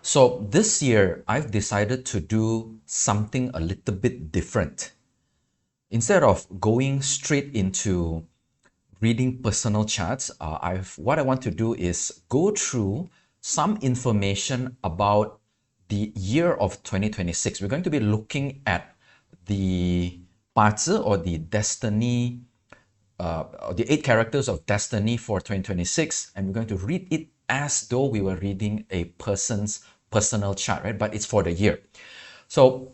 So this year, I've decided to do something a little bit different. Instead of going straight into reading personal charts, what I want to do is go through some information about the year of 2026. We're going to be looking at the 八字 or the destiny, or the 8 characters of destiny for 2026, and we're going to read it as though we were reading a person's personal chart, right? But it's for the year. So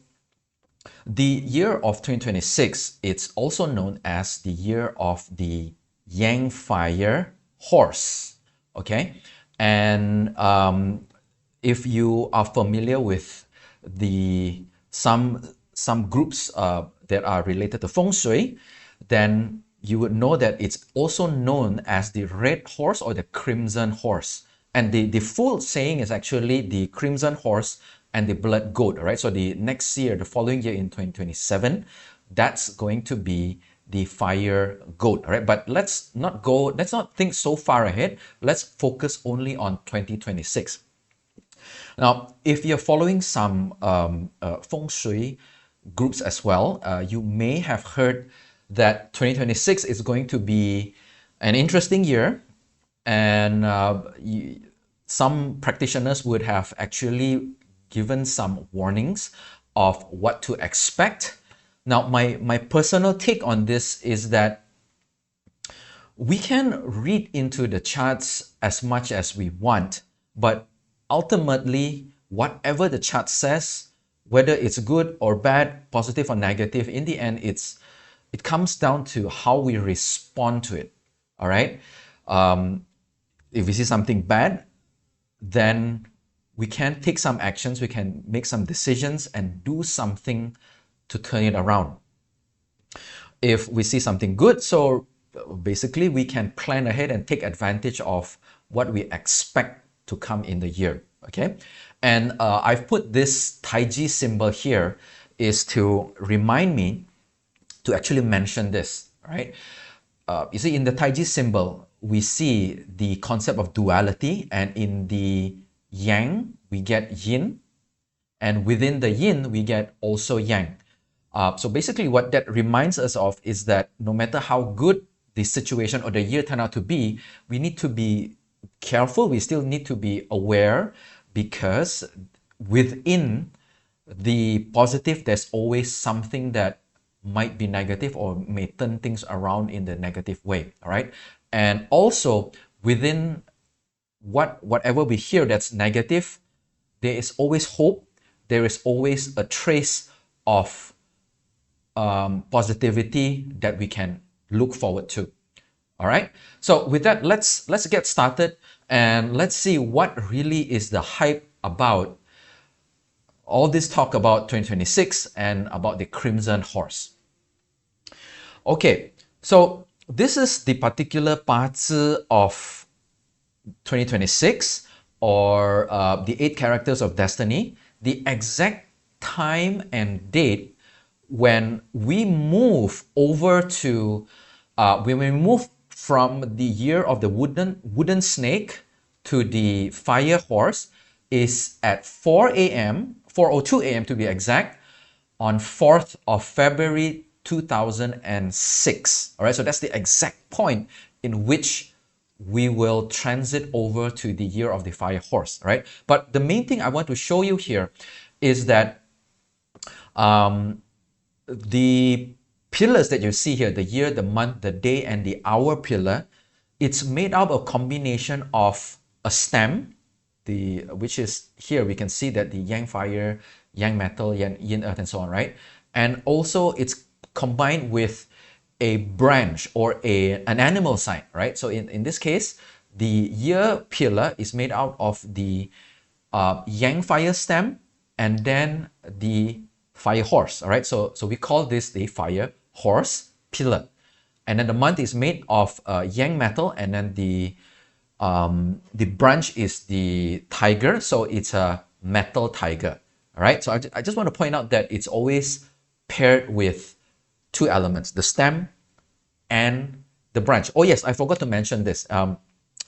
the year of 2026, it's also known as the year of the Yang fire horse, okay? And if you are familiar with the some groups that are related to Feng Shui, then you would know that it's also known as the red horse or the crimson horse. And the full saying is actually the crimson horse and the blood goat, right? So the next year, the following year in 2027, that's going to be the fire goat, right? But let's not think so far ahead. Let's focus only on 2026. Now, if you're following some Feng Shui groups as well, you may have heard that 2026 is going to be an interesting year, and some practitioners would have actually given some warnings of what to expect. Now, my personal take on this is that we can read into the charts as much as we want, but ultimately, whatever the chart says, whether it's good or bad, positive or negative, in the end, it comes down to how we respond to it. All right. If we see something bad, then we can take some actions, we can make some decisions and do something to turn it around. If we see something good, so basically we can plan ahead and take advantage of what we expect to come in the year, okay? And I've put this Taiji symbol here is to remind me to actually mention this, right? You see, in the Taiji symbol, we see the concept of duality, and in the yang, we get yin, and within the yin, we get also yang. So basically what that reminds us of is that no matter how good the situation or the year turned out to be, we need to be careful, we still need to be aware, because within the positive, there's always something that might be negative or may turn things around in the negative way, all right? And also within whatever we hear that's negative, there is always hope, there is always a trace of positivity that we can look forward to. All right. So with that, let's get started and let's see what really is the hype about all this talk about 2026 and about the Crimson Horse. Okay, so this is the particular 八字 of 2026, or the 8 characters of destiny, the exact time and date when we move over to, when we move from the year of the wooden snake to the fire horse is at 4 a.m., 4:02 a.m. to be exact, on 4th of February 2006. All right, so that's the exact point in which we will transit over to the year of the fire horse, right? But the main thing I want to show you here is that the pillars that you see here, the year, the month, the day, and the hour pillar, it's made up of a combination of a stem, which is here, we can see that the yang fire, yang metal, yin earth, and so on, right? And also it's combined with a branch or an animal sign, right? So in this case, the year pillar is made out of the yang fire stem and then the fire horse, all right? So we call this the fire horse pillar. And then the month is made of yang metal, and then the branch is the tiger, so it's a metal tiger, all right? So I just want to point out that it's always paired with 2 elements, the stem and the branch. Oh yes, I forgot to mention this.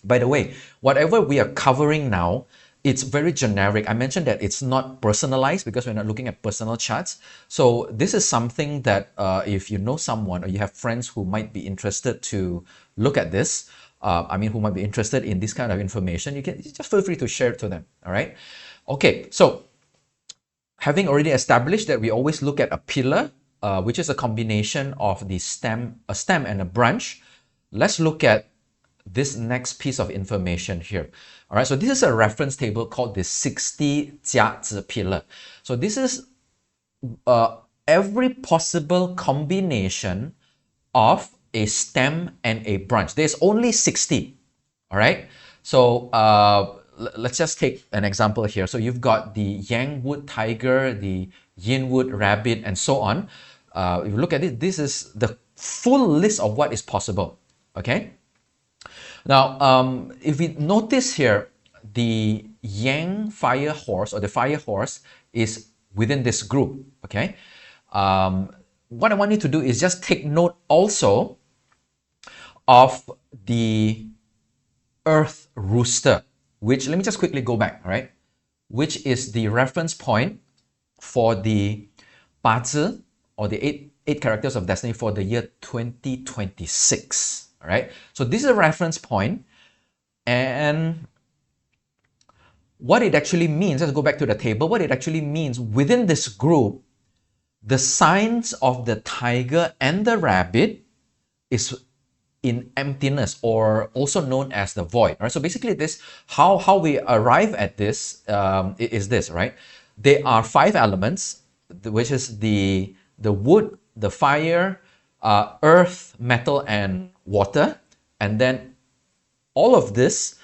By the way, whatever we are covering now it's very generic. I mentioned that it's not personalized because we're not looking at personal charts. So this is something that if you know someone or you have friends who might be interested to look at this, who might be interested in this kind of information, you can just feel free to share it to them. All right. Okay. So having already established that we always look at a pillar, which is a combination of a stem and a branch, let's look at this next piece of information here. All right, so this is a reference table called the 60 jiazi pillar. So this is every possible combination of a stem and a branch. There's only 60. All right, so let's just take an example here. So you've got the Yangwood tiger, the Yinwood rabbit, and so on. If you look at it, this is the full list of what is possible. Okay. Now, if we notice here, the Yang fire horse or the fire horse is within this group. Okay. What I want you to do is just take note also of the earth rooster, which, let me just quickly go back, all right, which is the reference point for the Bazi, or the eight characters of destiny for the year 2026. All right, so this is a reference point, and what it actually means, let's go back to the table. What it actually means within this group, the signs of the tiger and the rabbit is in emptiness, or also known as the void. Right? So basically this, how we arrive at this is this, right? There are 5 elements, which is the wood, the fire, earth, metal, and water. And then all of this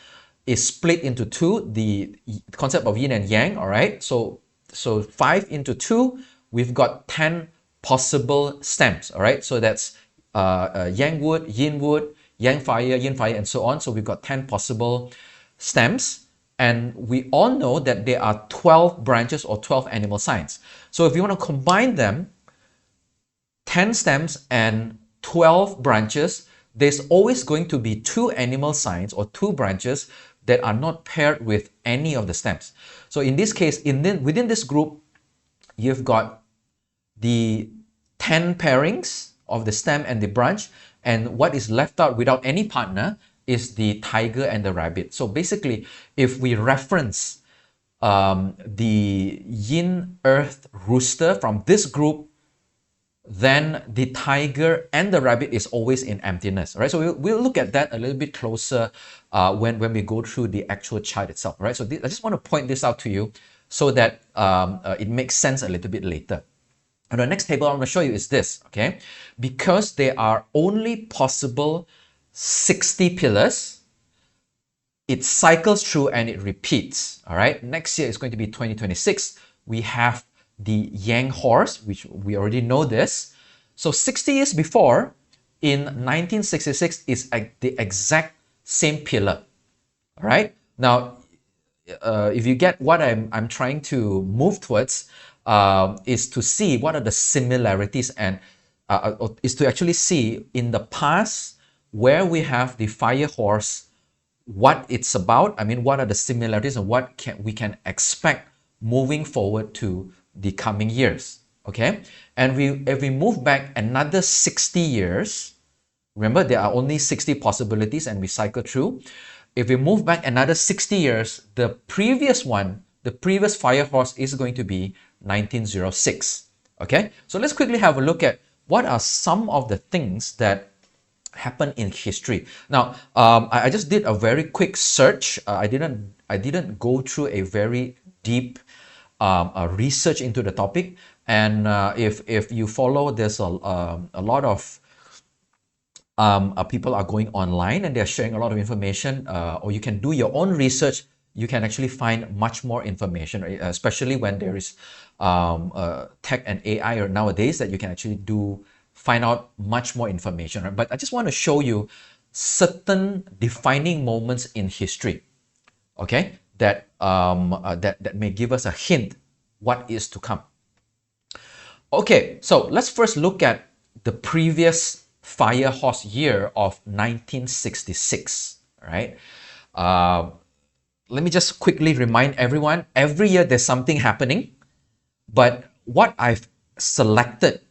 is split into 2, the concept of yin and yang, all right? So 5 into 2, we've got 10 possible stems, all right? So that's yang wood, yin wood, yang fire, yin fire, and so on. So we've got 10 possible stems. And we all know that there are 12 branches or 12 animal signs. So if you want to combine them, 10 stems and 12 branches, there's always going to be 2 animal signs or 2 branches that are not paired with any of the stems. So in this case, within this group, you've got the 10 pairings of the stem and the branch, and what is left out without any partner is the tiger and the rabbit. So basically, if we reference the yin earth rooster from this group, then the tiger and the rabbit is always in emptiness, right? So we'll look at that a little bit closer when we go through the actual chart itself, right? So I just want to point this out to you so that it makes sense a little bit later. And the next table I'm going to show you is this, okay? Because there are only possible 60 pillars, it cycles through and it repeats, all right? Next year is going to be 2026. We have the Yang horse, which we already know this. So 60 years before, in 1966, is the exact same pillar, all right? Now, if you get what I'm trying to move towards, is to see what are the similarities, and is to actually see in the past where we have the fire horse, what it's about. I mean, what are the similarities and what we can expect moving forward to the coming years, okay? And if we move back another 60 years, remember there are only 60 possibilities and we cycle through. If we move back another 60 years, the previous fire horse is going to be 1906, okay? So let's quickly have a look at what are some of the things that happen in history. Now, I just did a very quick search. I didn't go through a very deep research into the topic. And if you follow, there's a lot of people are going online and they're sharing a lot of information, or you can do your own research. You can actually find much more information, especially when there is tech and AI nowadays that you can actually find out much more information. Right? But I just want to show you certain defining moments in history, okay, that may give us a hint what is to come. Okay, so let's first look at the previous fire horse year of 1966, right? let me just quickly remind everyone, every year there's something happening, but what I've selected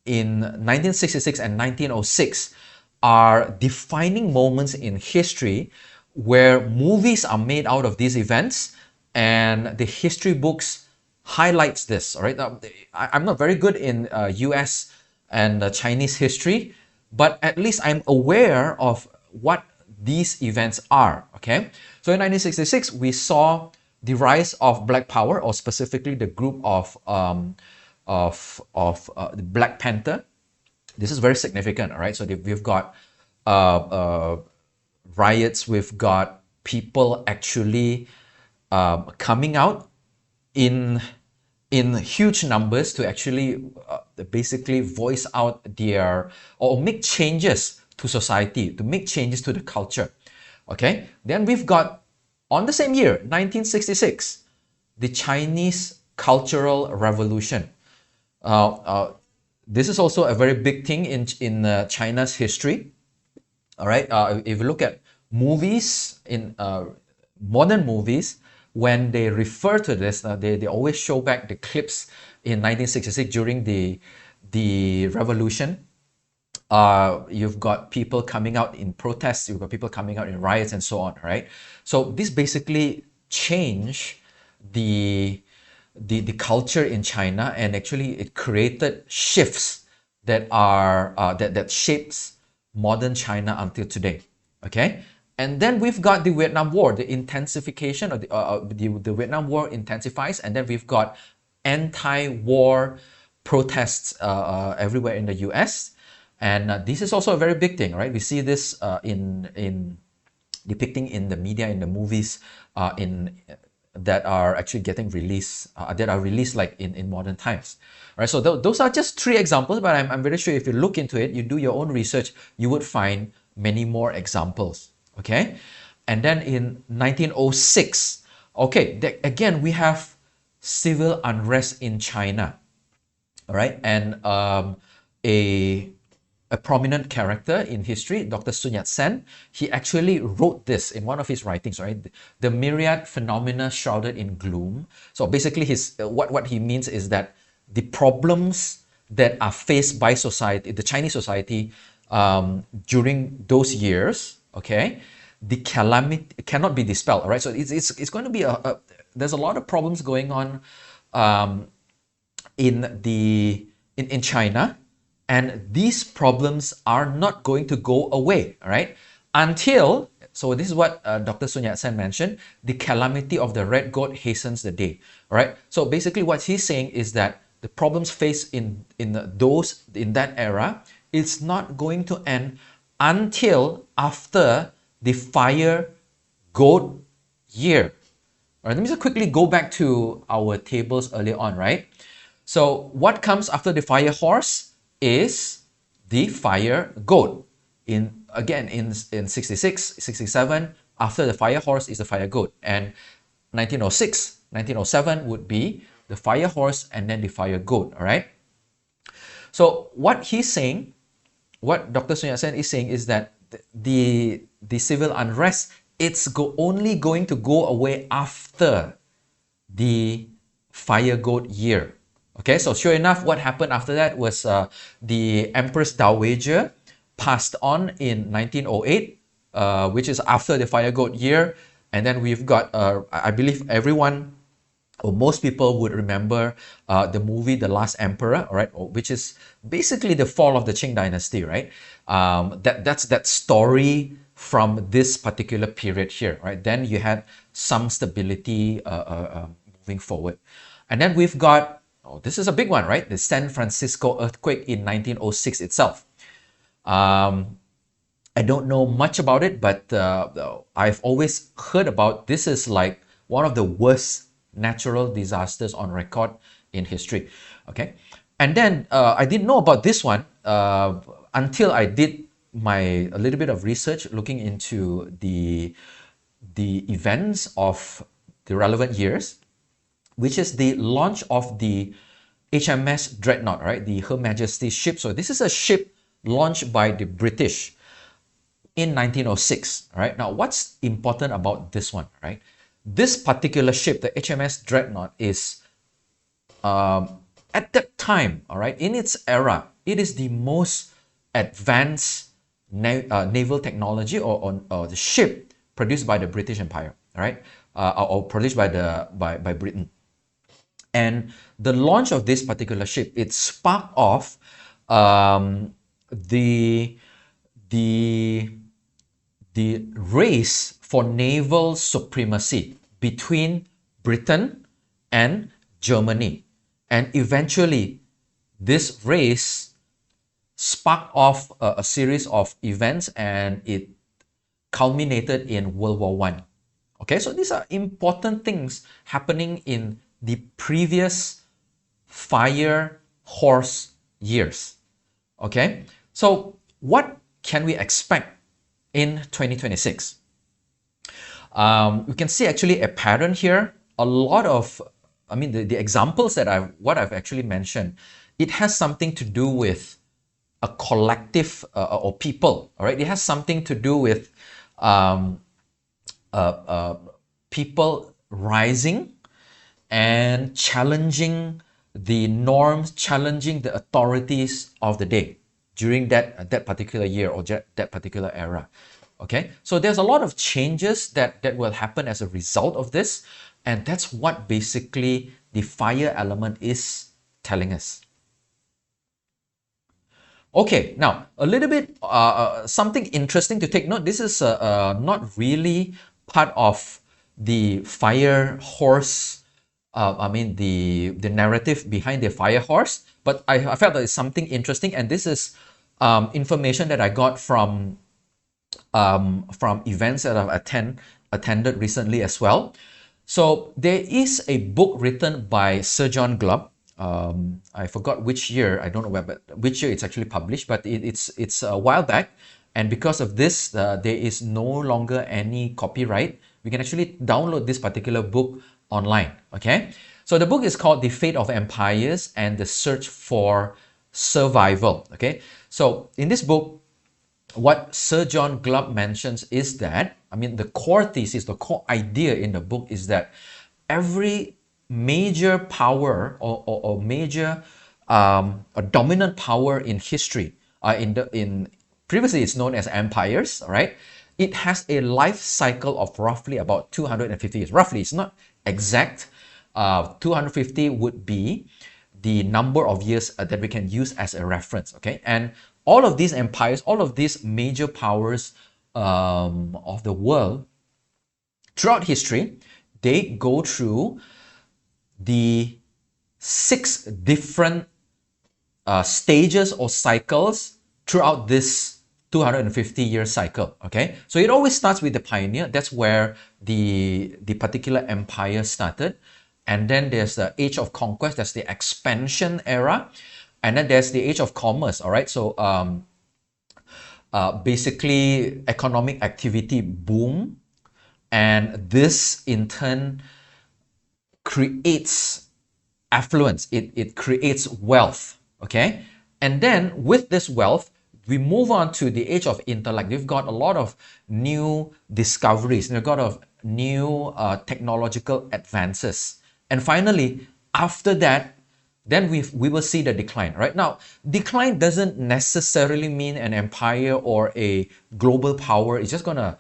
in 1966 and 1906 are defining moments in history where movies are made out of these events, and the history books highlights this. All right, now, I'm not very good in US and Chinese history, but at least I'm aware of what these events are. Okay, so in 1966 we saw the rise of Black Power, or specifically the group of the Black Panther. This is very significant, all right? So we've got riots, we've got people actually coming out in huge numbers to actually basically voice out their, or make changes to society, to make changes to the culture. Okay, then we've got, on the same year, 1966, the Chinese Cultural Revolution. This is also a very big thing in China's history. All right, if you look at movies, in modern movies, when they refer to this, they always show back the clips in 1966 during the revolution. You've got people coming out in protests, you've got people coming out in riots and so on, right? So this basically changed the culture in China, and actually it created shifts that are that shapes modern China until today. Okay, and then we've got the Vietnam War, the intensification of the Vietnam War intensifies, and then we've got anti-war protests everywhere in the US. And this is also a very big thing, right? We see this in depicting in the media, in the movies, that are actually getting released, that are released like in modern times. Right? So those are just three examples, but I'm very sure if you look into it, you do your own research, you would find many more examples. Okay, and then in 1906, okay, again we have civil unrest in China. All right, and a prominent character in history, Dr. Sun Yat-sen, he actually wrote this in one of his writings, right? The myriad phenomena shrouded in gloom. So basically, what he means is that the problems that are faced by society, the Chinese society, during those years, okay, the calamity cannot be dispelled, all right? So it's going to be there's a lot of problems going on in China. And these problems are not going to go away, all right? Until, so this is what Dr. Sun Yat-sen mentioned, the calamity of the red goat hastens the day, all right? So basically what he's saying is that the problems faced in that era, it's not going to end until after the fire goat year. All right, let me just quickly go back to our tables earlier on, right? So what comes after the fire horse is the fire goat. In 66, 67, after the fire horse is the fire goat. And 1906, 1907 would be the fire horse and then the fire goat, all right? So what he's saying, what Dr. Sun Yat-sen is saying is that the civil unrest, it's only going to go away after the fire goat year. Okay, so sure enough, what happened after that was the Empress Dowager passed on in 1908, which is after the fire goat year. And then we've got, I believe everyone, or most people would remember the movie The Last Emperor, all right, which is basically the fall of the Qing dynasty, right? That's that story from this particular period here, right? Then you had some stability moving forward. And then we've got, this is a big one, right? The San Francisco earthquake in 1906 itself. I don't know much about it, but I've always heard about this is like one of the worst natural disasters on record in history. Okay, and then I didn't know about this one until I did a little bit of research looking into the events of the relevant years, which is the launch of the HMS Dreadnought, right? The Her Majesty's ship. So this is a ship launched by the British in 1906, right? Now, what's important about this one, right? this particular ship, the HMS Dreadnought, is at that time, all right, in its era, it is the most advanced naval technology, or the ship produced by the British Empire, all right, or produced by by Britain. And the launch of this particular ship, it sparked off the the the race for naval supremacy between Britain and Germany. And eventually, this race sparked off a series of events, and it culminated in World War One. Okay, so these are important things happening in the previous fire horse years. Okay, so what can we expect in 2026? We can see actually a pattern here. A lot of, I mean, the examples that I've actually mentioned, it has something to do with a collective or people, all right? It has something to do with people rising and challenging the norms, challenging the authorities of the day during that particular year or that particular era. Okay, so there's a lot of changes that will happen as a result of this, and that's what basically the fire element is telling us. Okay, now a little bit something interesting to take note. This is not really part of the fire horse. I mean the narrative behind the fire horse, but I felt that it's something interesting, and this is information that I got from events that I've attended recently as well. So there is a book written by Sir John Glubb. I forgot which year. I don't know which year it's actually published, but it's a while back. And because of this, there is no longer any copyright. We can actually download this particular book online. Okay, so the book is called The Fate of Empires and the Search for Survival. Okay, so in this book, what Sir John Glubb mentions is that, I mean, the core thesis, the core idea in the book is that every major power or major a dominant power in history, in previously it's known as empires, all right? It has a life cycle of roughly about 250 years. Roughly, it's not exact. 250 would be the number of years that we can use as a reference, okay? And all of these empires, all of these major powers of the world, throughout history, they go through the 6 different stages or cycles throughout this 250-year cycle, okay? So it always starts with the pioneer. That's where the particular empire started. And then there's the age of conquest. That's the expansion era. And then there's the age of commerce, all right? So basically economic activity boom. And this in turn creates affluence. It creates wealth, okay? And then with this wealth, we move on to the age of intellect. We've got a lot of new discoveries. We've got of new technological advances. And finally, after that, then we will see the decline. Right now, decline doesn't necessarily mean an empire or a global power is just going to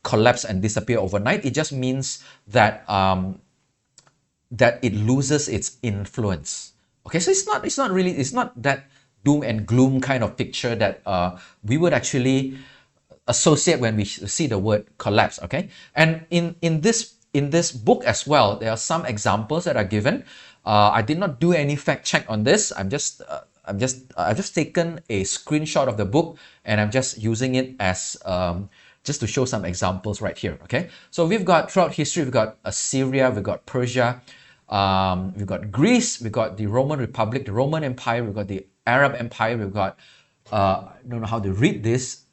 collapse and disappear overnight. It just means that that it loses its influence. Okay, so it's not that doom and gloom kind of picture that we would actually associate when we see the word collapse. Okay, and in this book as well, there are some examples that are given. I did not do any fact check on this. I've just taken a screenshot of the book, and I'm just using it as just to show some examples right here. Okay, so we've got throughout history, we've got Assyria, we've got Persia, we've got Greece, we've got the Roman Republic, the Roman Empire, we've got the Arab Empire, we've got I don't know how to read this,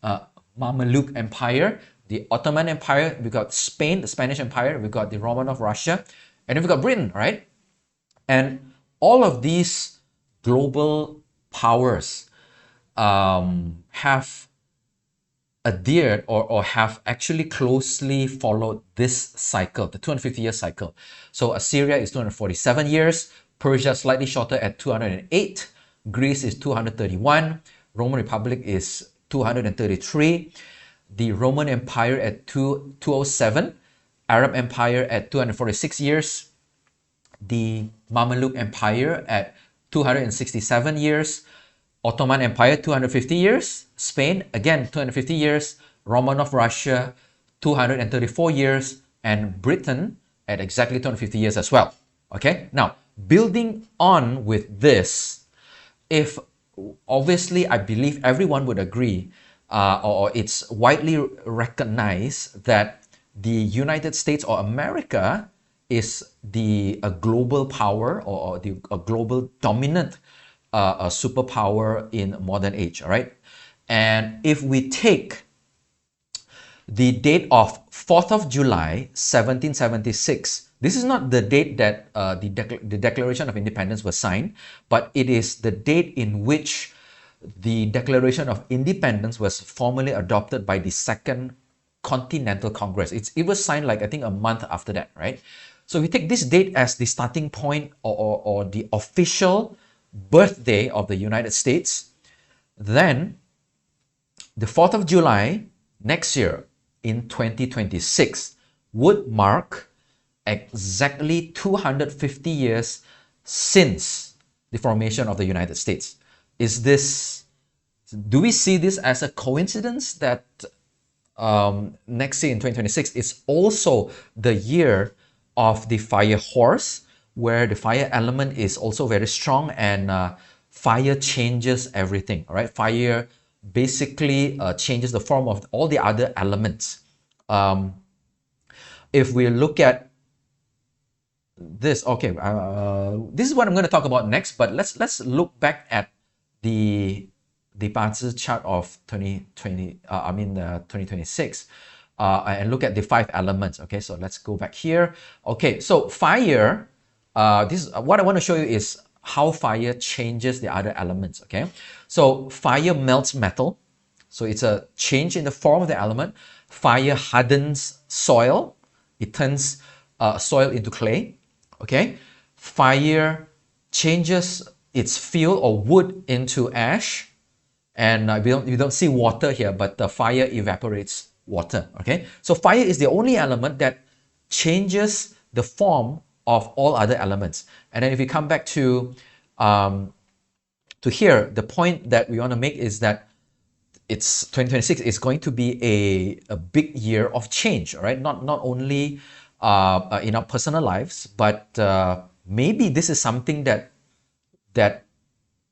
Mamluk Empire, the Ottoman Empire, we've got Spain, the Spanish Empire, we've got the Romanov Russia, and then we've got Britain, right? And all of these global powers have adhered or have actually closely followed this cycle, the 250-year cycle. So Assyria is 247 years, Persia slightly shorter at 208, Greece is 231, Roman Republic is 233, the Roman Empire at 207, Arab Empire at 246 years, the Mamluk Empire at 267 years, Ottoman Empire 250 years, Spain again 250 years, Romanov Russia 234 years, and Britain at exactly 250 years as well. Okay, now building on with this, if obviously I believe everyone would agree, or it's widely recognized that the United States or America is a global power or a global dominant a superpower in modern age, all right? And if we take the date of 4th of July, 1776, this is not the date that the Declaration of Independence was signed, but it is the date in which the Declaration of Independence was formally adopted by the Second Continental Congress. It was signed like, I think, a month after that, right? So we take this date as the starting point or the official birthday of the United States. Then the 4th of July next year in 2026 would mark exactly 250 years since the formation of the United States. Do we see this as a coincidence that next year in 2026 is also the year of the fire horse, where the fire element is also very strong, and fire changes everything, all right? Fire basically changes the form of all the other elements. If we look at this, okay, this is what I'm going to talk about next, but let's look back at the Panzi chart of 2026. And look at the 5 elements. Okay, so let's go back here. Okay, so fire, this is what I want to show you is how fire changes the other elements. Okay, so fire melts metal, so it's a change in the form of the element. Fire hardens soil, it turns soil into clay. Okay, fire changes its fuel or wood into ash, and you don't see water here, but the fire evaporates water. Okay, so fire is the only element that changes the form of all other elements. And then if we come back to here, the point that we want to make is that it's 2026 is going to be a big year of change, all right? Not only in our personal lives, but maybe this is something that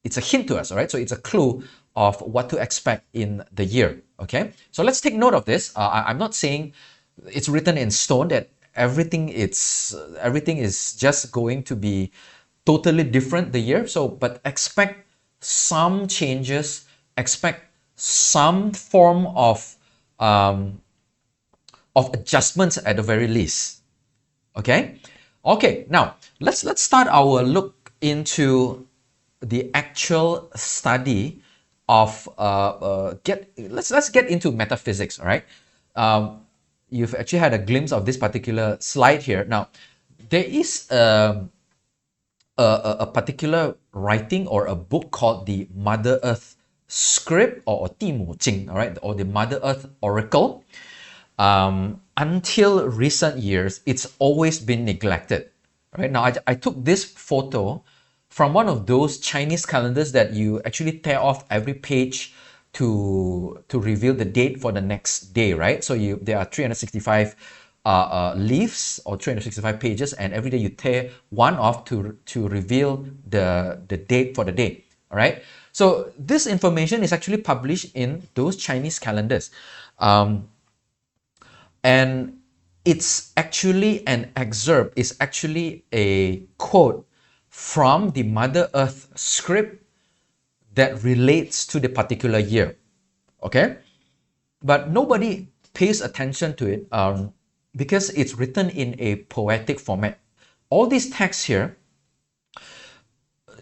it's a hint to us, all right? So it's a clue of what to expect in the year, okay? So let's take note of this. I'm not saying it's written in stone that everything is just going to be totally different the year. So, but expect some changes, expect some form of adjustments at the very least, okay? Okay, now let's start our look into the actual study of let's get into metaphysics, all right? You've actually had a glimpse of this particular slide here. Now, there is a particular writing or a book called the Mother Earth Script or 地母经, all right, or the Mother Earth Oracle. Until recent years, it's always been neglected. Right now, I took this photo from one of those Chinese calendars that you actually tear off every page to reveal the date for the next day, right? So there are 365 leaves or 365 pages, and every day you tear one off to reveal the date for the day, all right? So this information is actually published in those Chinese calendars. And it's actually an excerpt, it's actually a quote from the Mother Earth script that relates to the particular year, okay? But nobody pays attention to it because it's written in a poetic format. All these texts here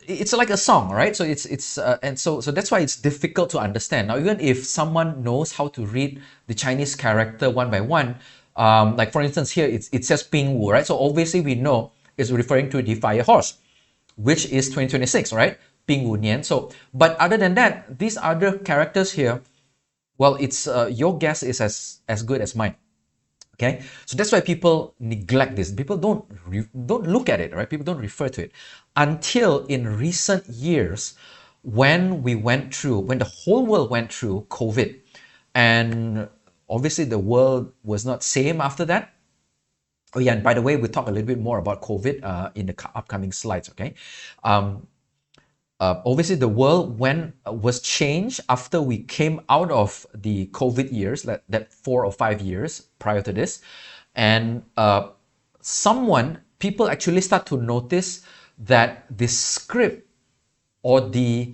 it's like a song, right? So so that's why it's difficult to understand. Now, even if someone knows how to read the Chinese character one by one, like for instance here, it says Ping Wu, right? So obviously we know it's referring to the fire horse, which is 2026, right? Ping Wu Nian. So, but other than that, these other characters here, well, it's your guess is as good as mine. Okay, so that's why people neglect this. People don't look at it, right? People don't refer to it until in recent years, when the whole world went through COVID, and obviously the world was not same after that. Oh yeah, and by the way, we'll talk a little bit more about COVID in the upcoming slides. Okay, um, obviously the world was changed after we came out of the COVID years, that 4 or 5 years prior to this, and people actually start to notice that the script, or the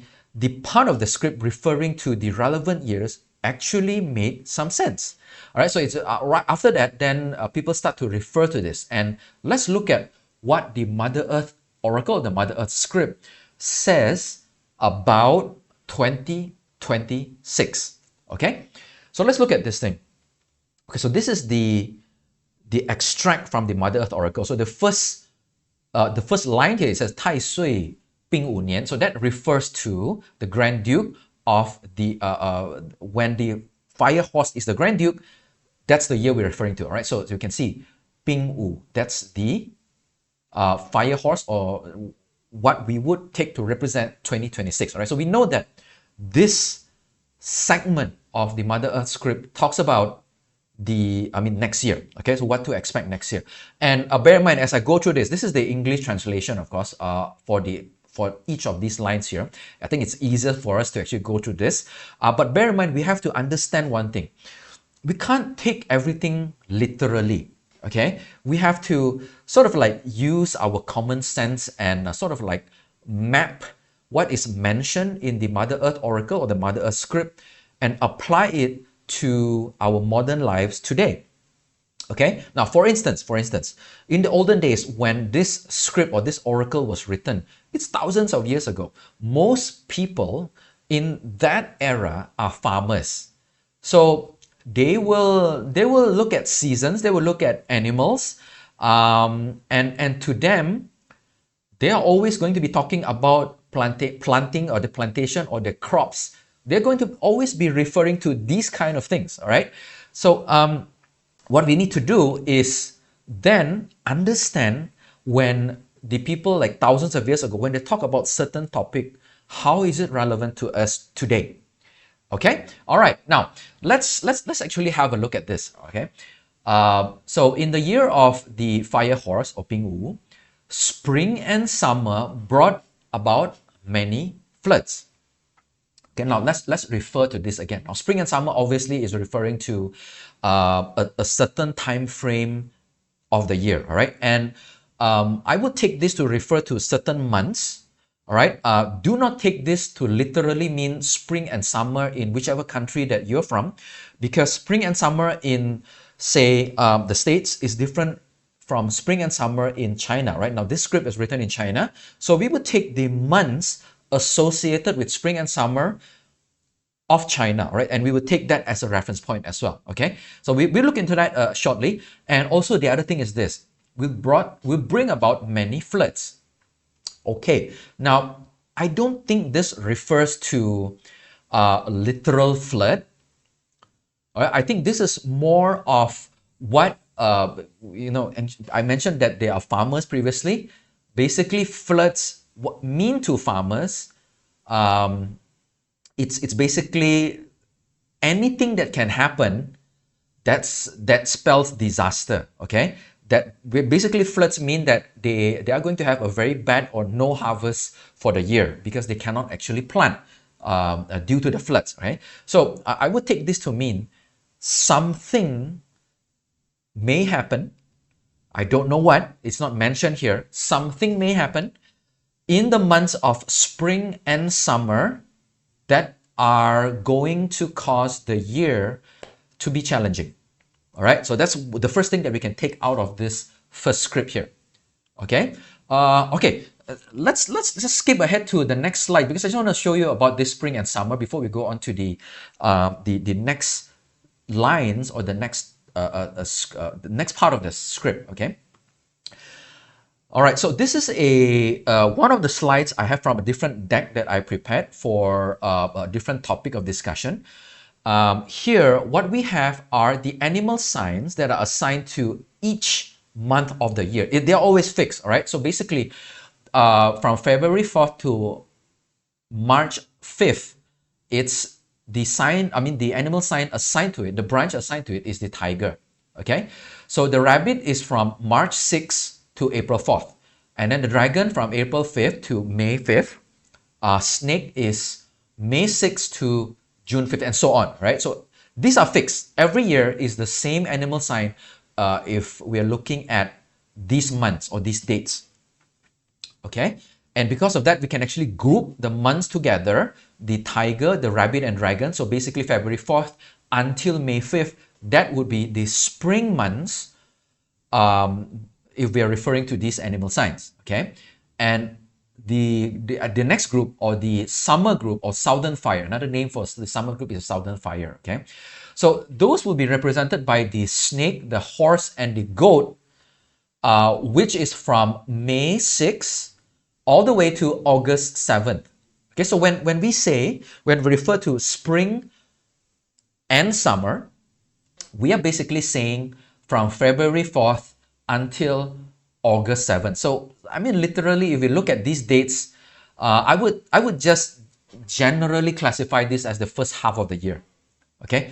part of the script referring to the relevant years, actually made some sense. All right, so it's right after that, then people start to refer to this, and let's look at what the Mother Earth Oracle, the Mother Earth script, says about 2026. Okay, so let's look at this thing. Okay, so this is the extract from the Mother Earth Oracle. So the first line here, it says Tai Shui Bing Wu Nian. So that refers to the Grand Duke of the when the fire horse is the Grand Duke. That's the year we're referring to. All right, so you can see Bing Wu. That's the fire horse, or what we would take to represent 2026. All right, so we know that this segment of the Mother Earth script talks about next year. Okay, so what to expect next year. And bear in mind, as I go through this is the English translation, of course, for each of these lines here. I think it's easier for us to actually go through this. But bear in mind, we have to understand one thing. We can't take everything literally. Okay, we have to sort of like use our common sense and sort of like map what is mentioned in the Mother Earth Oracle or the Mother Earth script and apply it to our modern lives today. Okay, now for instance, in the olden days, when this script or this oracle was written, it's thousands of years ago. Most people in that era are farmers. So they will look at seasons, they will look at animals, and to them, they are always going to be talking about planting or the plantation or the crops. They're going to always be referring to these kind of things. All right. So what we need to do is then understand, when the people like thousands of years ago, when they talk about certain topic, how is it relevant to us today? Okay, all right. Now let's actually have a look at this. Okay, so in the year of the fire horse or Ping Wu, spring and summer brought about many floods. Okay, now let's refer to this again. Now, spring and summer obviously is referring to a certain time frame of the year. All right, and I would take this to refer to certain months. All right, do not take this to literally mean spring and summer in whichever country that you're from, because spring and summer in, say, the States is different from spring and summer in China. Right now, this script is written in China, so we would take the months associated with spring and summer of China, right? And we would take that as a reference point as well. Okay, so we'll look into that shortly. And also the other thing is this: we'll bring about many floods. Okay, now I don't think this refers to a literal flood. All right, I think this is more of what and I mentioned that they are farmers previously. Basically, floods mean to farmers, it's basically anything that can happen that spells disaster. Okay, that basically floods mean that they are going to have a very bad or no harvest for the year because they cannot actually plant due to the floods, right? So I would take this to mean something may happen. I don't know what, it's not mentioned here. Something may happen in the months of spring and summer that are going to cause the year to be challenging. All right, so that's the first thing that we can take out of this first script here. Okay, okay. let's just skip ahead to the next slide because I just want to show you about this spring and summer before we go on to the next lines or the next part of the script. Okay. All right, so this is one of the slides I have from a different deck that I prepared for a different topic of discussion. Here, what we have are the animal signs that are assigned to each month of the year. They're always fixed, all right? So basically, from February 4th to March 5th, it's the animal sign assigned to it, the branch assigned to it is the tiger, okay? So the rabbit is from March 6th to April 4th. And then the dragon from April 5th to May 5th. Snake is May 6th to June 5th, and so on, right? So these are fixed. Every year is the same animal sign if we are looking at these months or these dates, okay? And because of that, we can actually group the months together, the tiger, the rabbit, and dragon. So basically February 4th until May 5th, that would be the spring months if we are referring to these animal signs, okay? And the next group, or the summer group, or southern fire, another name for the summer group is southern fire, okay? So those will be represented by the snake, the horse, and the goat, which is from May 6th all the way to August 7th. Okay, so when we refer to spring and summer, we are basically saying from February 4th until August 7th. So, I mean, literally, if we look at these dates, I would just generally classify this as the first half of the year. Okay,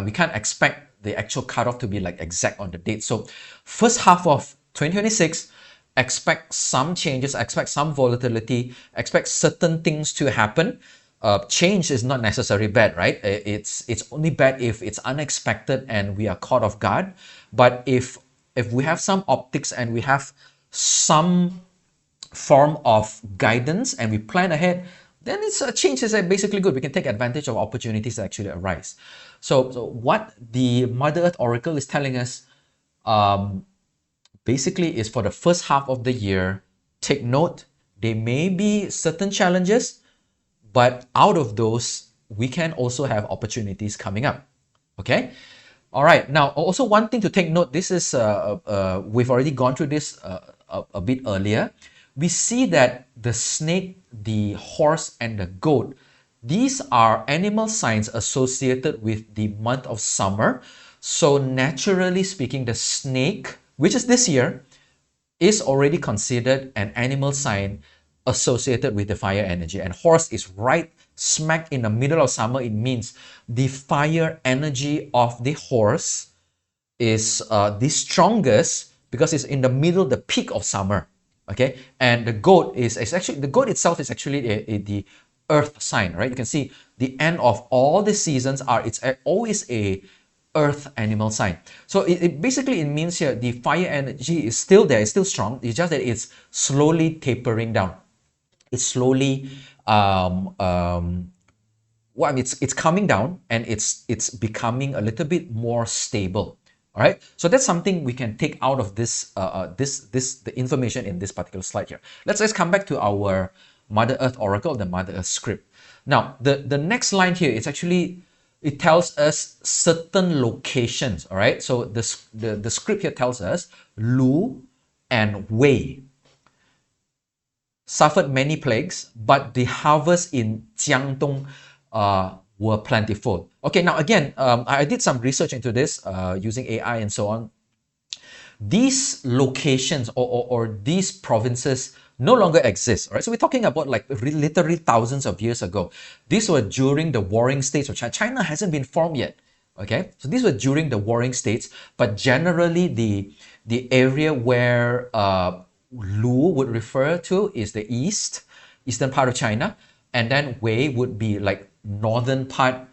we can't expect the actual cutoff to be like exact on the date. So, first half of 2026, expect some changes, expect some volatility, expect certain things to happen. Change is not necessarily bad, right? It's only bad if it's unexpected and we are caught off guard. But if we have some optics and we have some form of guidance and we plan ahead, then change is basically good. We can take advantage of opportunities that actually arise. So what the Mother Earth Oracle is telling us basically is for the first half of the year, take note, there may be certain challenges, but out of those, we can also have opportunities coming up. Okay? All right. Now, also one thing to take note, this is, we've already gone through this a bit earlier. We see that the snake, the horse, and the goat, these are animal signs associated with the month of summer. So naturally speaking, the snake, which is this year, is already considered an animal sign associated with the fire energy. And horse is right smack in the middle of summer. It means the fire energy of the horse is the strongest because it's in the middle, the peak of summer. Okay, and the goat is actually, the goat itself is actually the earth sign, right? You can see the end of all the seasons it's always a earth animal sign. So it basically, it means here the fire energy is still there, it's still strong. It's just that it's slowly tapering down. It's slowly it's coming down, and it's becoming a little bit more stable. All right, so that's something we can take out of this the information in this particular slide here. Let's come back to our Mother Earth Oracle, the Mother Earth script. Now, the next line here, it's actually, it tells us certain locations. All right, so the script here tells us Lu and Wei suffered many plagues, but the harvest in Jiangdong were plentiful. Okay, now again, I did some research into this using AI and so on. These locations or these provinces no longer exist. All right, so we're talking about like literally thousands of years ago. These were during the warring states of China. China hasn't been formed yet. Okay, so these were during the warring states, but generally the area where Lu would refer to is the eastern part of China, and then Wei would be like northern part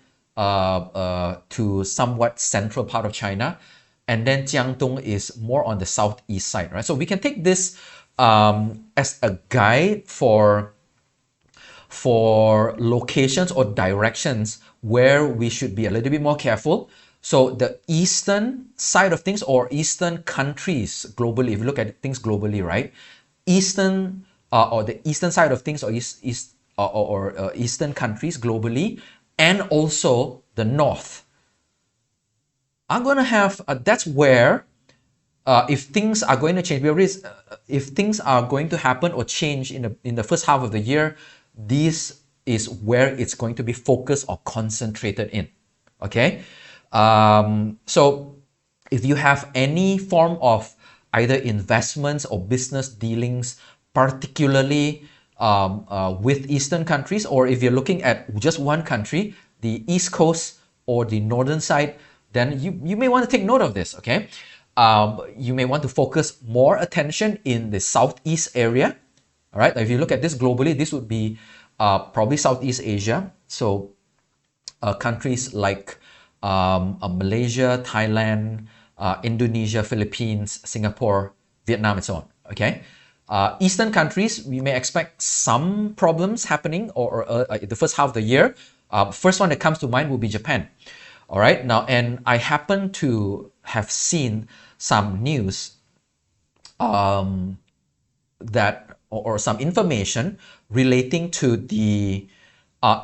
to somewhat central part of China, and then Jiangdong is more on the southeast side, right? So we can take this as a guide for locations or directions where we should be a little bit more careful. So the eastern side of things, or eastern countries globally, if you look at things globally, right? Eastern or the eastern side of things, or eastern countries globally, and also the north are going to have, that's where if things are going to change, if things are going to happen or change in the first half of the year, this is where it's going to be focused or concentrated in. Okay, so if you have any form of either investments or business dealings, particularly with Eastern countries, or if you're looking at just one country, the East Coast or the northern side, then you may want to take note of this, okay? You may want to focus more attention in the Southeast area, all right? Now, if you look at this globally, this would be probably Southeast Asia. So countries like Malaysia, Thailand, Indonesia, Philippines, Singapore, Vietnam, and so on, okay? Eastern countries, we may expect some problems happening or the first half of the year. First one that comes to mind will be Japan. All right, now, and I happen to have seen some news that or some information relating to the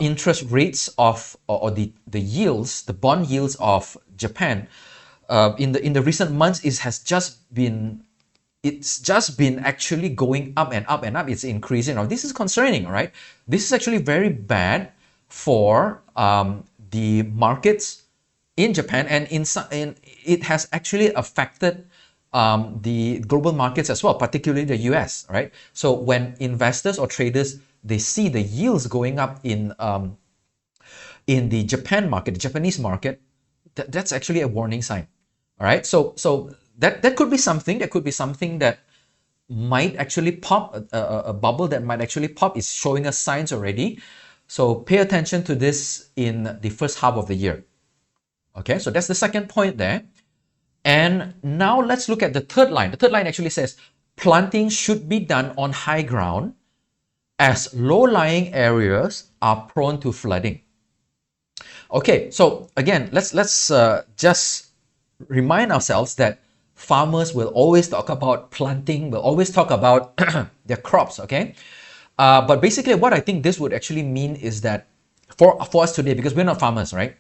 interest rates of or the yields, the bond yields of Japan. In the recent months, it's just been actually going up and up and up. It's increasing. Now, this is concerning, right? This is actually very bad for the markets in Japan, and it has actually affected the global markets as well, particularly the US, right? So when investors or traders, they see the yields going up in the Japan market, the Japanese market, that's actually a warning sign, all right? So that could be something. That could be something that might actually pop, a bubble that might actually pop. Is showing us signs already. So pay attention to this in the first half of the year. Okay, so that's the second point there. And now let's look at the third line. The third line actually says planting should be done on high ground as low-lying areas are prone to flooding. Okay, so again, let's just remind ourselves that farmers will always talk about planting, will always talk about their crops, okay? But basically what I think this would actually mean is that for us today, because we're not farmers, right?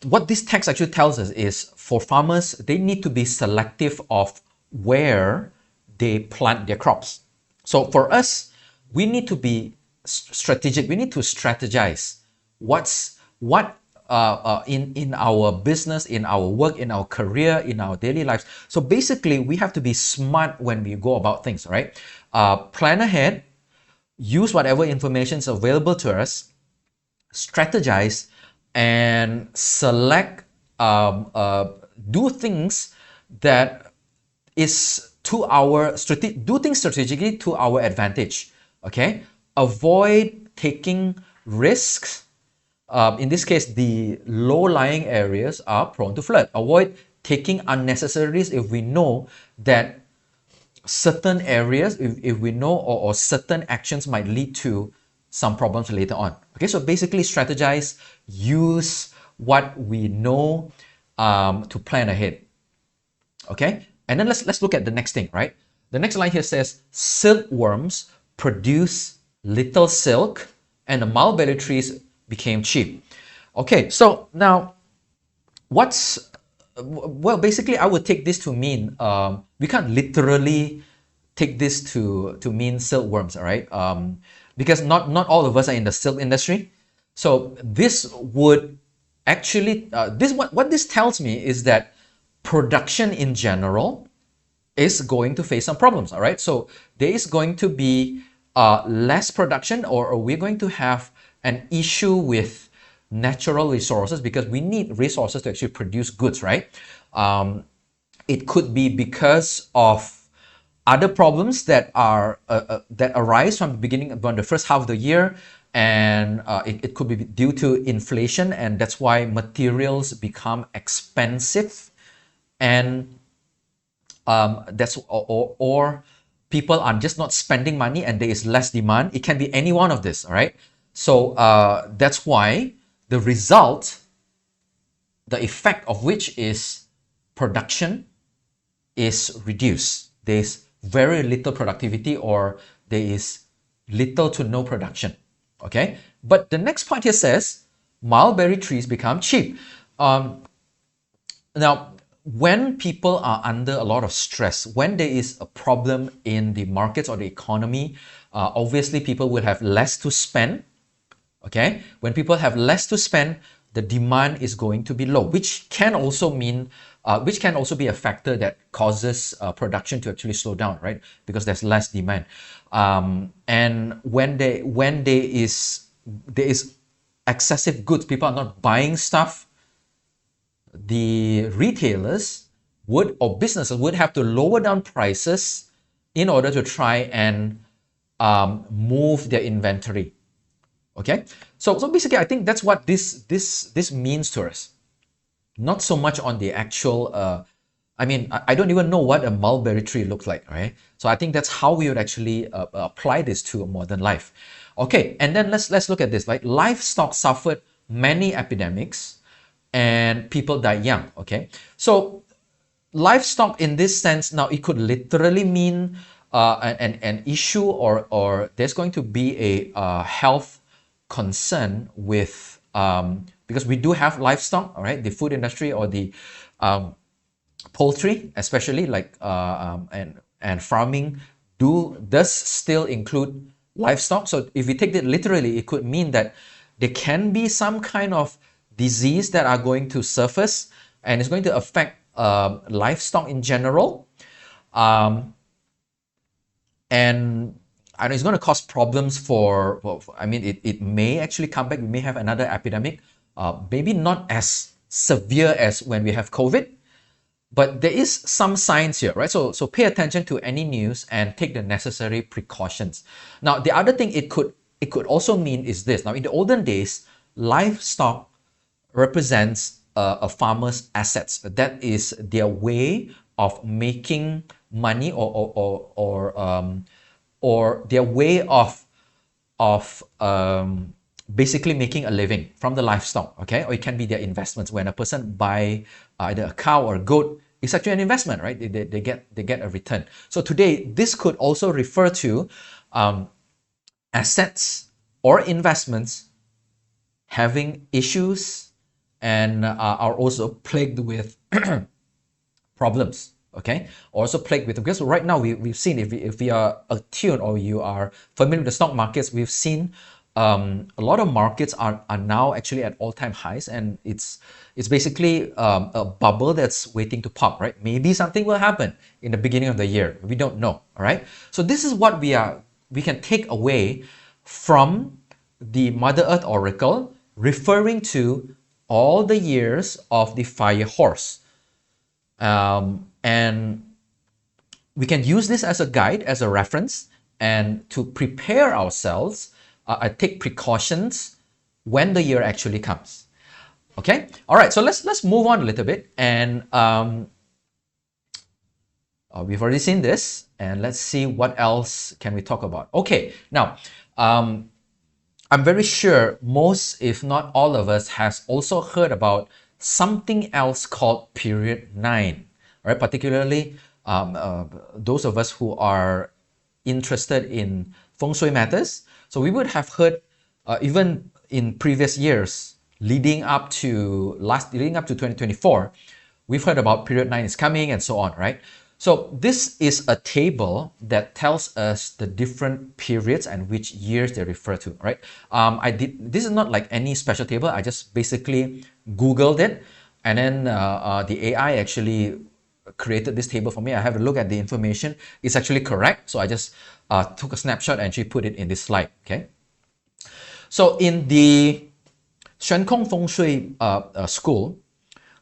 What this text actually tells us is for farmers, they need to be selective of where they plant their crops. So for us, we need to be strategic. We need to strategize what in our business, in our work, in our career, in our daily lives. So basically, we have to be smart when we go about things, right? Plan ahead, use whatever information is available to us, strategize, and select, do things that is to our do things strategically to our advantage. Okay, avoid taking risks. In this case, the low-lying areas are prone to flood. Avoid taking unnecessary risks if we know that certain areas, if we know or certain actions might lead to some problems later on. Okay, so basically strategize, use what we know to plan ahead. Okay, and then let's look at the next thing, right? The next line here says silkworms produce little silk and the mulberry trees became cheap. Okay, so now well, basically I would take this to mean, we can't literally take this to mean silkworms, all right? Because not all of us are in the silk industry. So this would actually, what this tells me is that production in general is going to face some problems, all right? So there is going to be less production, or we're going to have an issue with natural resources because we need resources to actually produce goods, right? It could be because of other problems that are that arise from the beginning, from the first half of the year, and it could be due to inflation, and that's why materials become expensive, and or people are just not spending money and there is less demand. It can be any one of this, all right? So that's why the result, the effect of which is production is reduced. There's very little productivity or there is little to no production. Okay, but the next point here says mulberry trees become cheap. Now, when people are under a lot of stress, when there is a problem in the markets or the economy, obviously people will have less to spend. Okay, when people have less to spend, the demand is going to be low, which can also mean, which can also be a factor that causes production to actually slow down, right? Because there's less demand, and when there is excessive goods, people are not buying stuff. The retailers would or businesses would have to lower down prices in order to try and move their inventory. Okay, so basically, I think that's what this means to us. Not so much on the actual. I mean, I don't even know what a mulberry tree looks like, right? So I think that's how we would actually apply this to a modern life. Okay, and then let's look at this. Like livestock suffered many epidemics, and people died young. Okay, so livestock in this sense, now it could literally mean an issue, or there's going to be a health concern with, because we do have livestock, all right, the food industry or the poultry, especially like and farming does still include livestock. So if we take it literally, it could mean that there can be some kind of disease that are going to surface and it's going to affect livestock in general. And I know it's going to cause problems for I mean, it may actually come back. We may have another epidemic, maybe not as severe as when we have COVID, but there is some signs here, right? So pay attention to any news and take the necessary precautions. Now, the other thing it could also mean is this. Now, in the olden days, livestock represents a farmer's assets. That is their way of making money, or their way of basically making a living from the livestock. Okay, or it can be their investments. When a person buy either a cow or a goat, it's actually an investment, right? They get a return. So today, this could also refer to assets or investments having issues and are also plagued with problems. Okay, also plagued with, because right now we've seen, if we are attuned or you are familiar with the stock markets, we've seen a lot of markets are now actually at all-time highs, and it's basically a bubble that's waiting to pop, right? Maybe something will happen in the beginning of the year. We don't know, all right? So this is what we can take away from the Mother Earth Oracle, referring to all the years of the fire horse. And we can use this as a guide, as a reference, and to prepare ourselves, take precautions when the year actually comes. Okay, all right. So let's move on a little bit, and we've already seen this, and let's see what else can we talk about. Okay, now I'm very sure most, if not all of us, has also heard about something else called period 9. Right, particularly those of us who are interested in Feng Shui matters. So we would have heard, even in previous years, leading up to 2024, we've heard about period 9 is coming and so on, right? So this is a table that tells us the different periods and which years they refer to, right? This is not like any special table. I just basically Googled it, and then the AI actually created this table for me. I have a look at the information. It's actually correct. So I just took a snapshot and she put it in this slide. Okay. So in the Shen Kong Feng Shui school,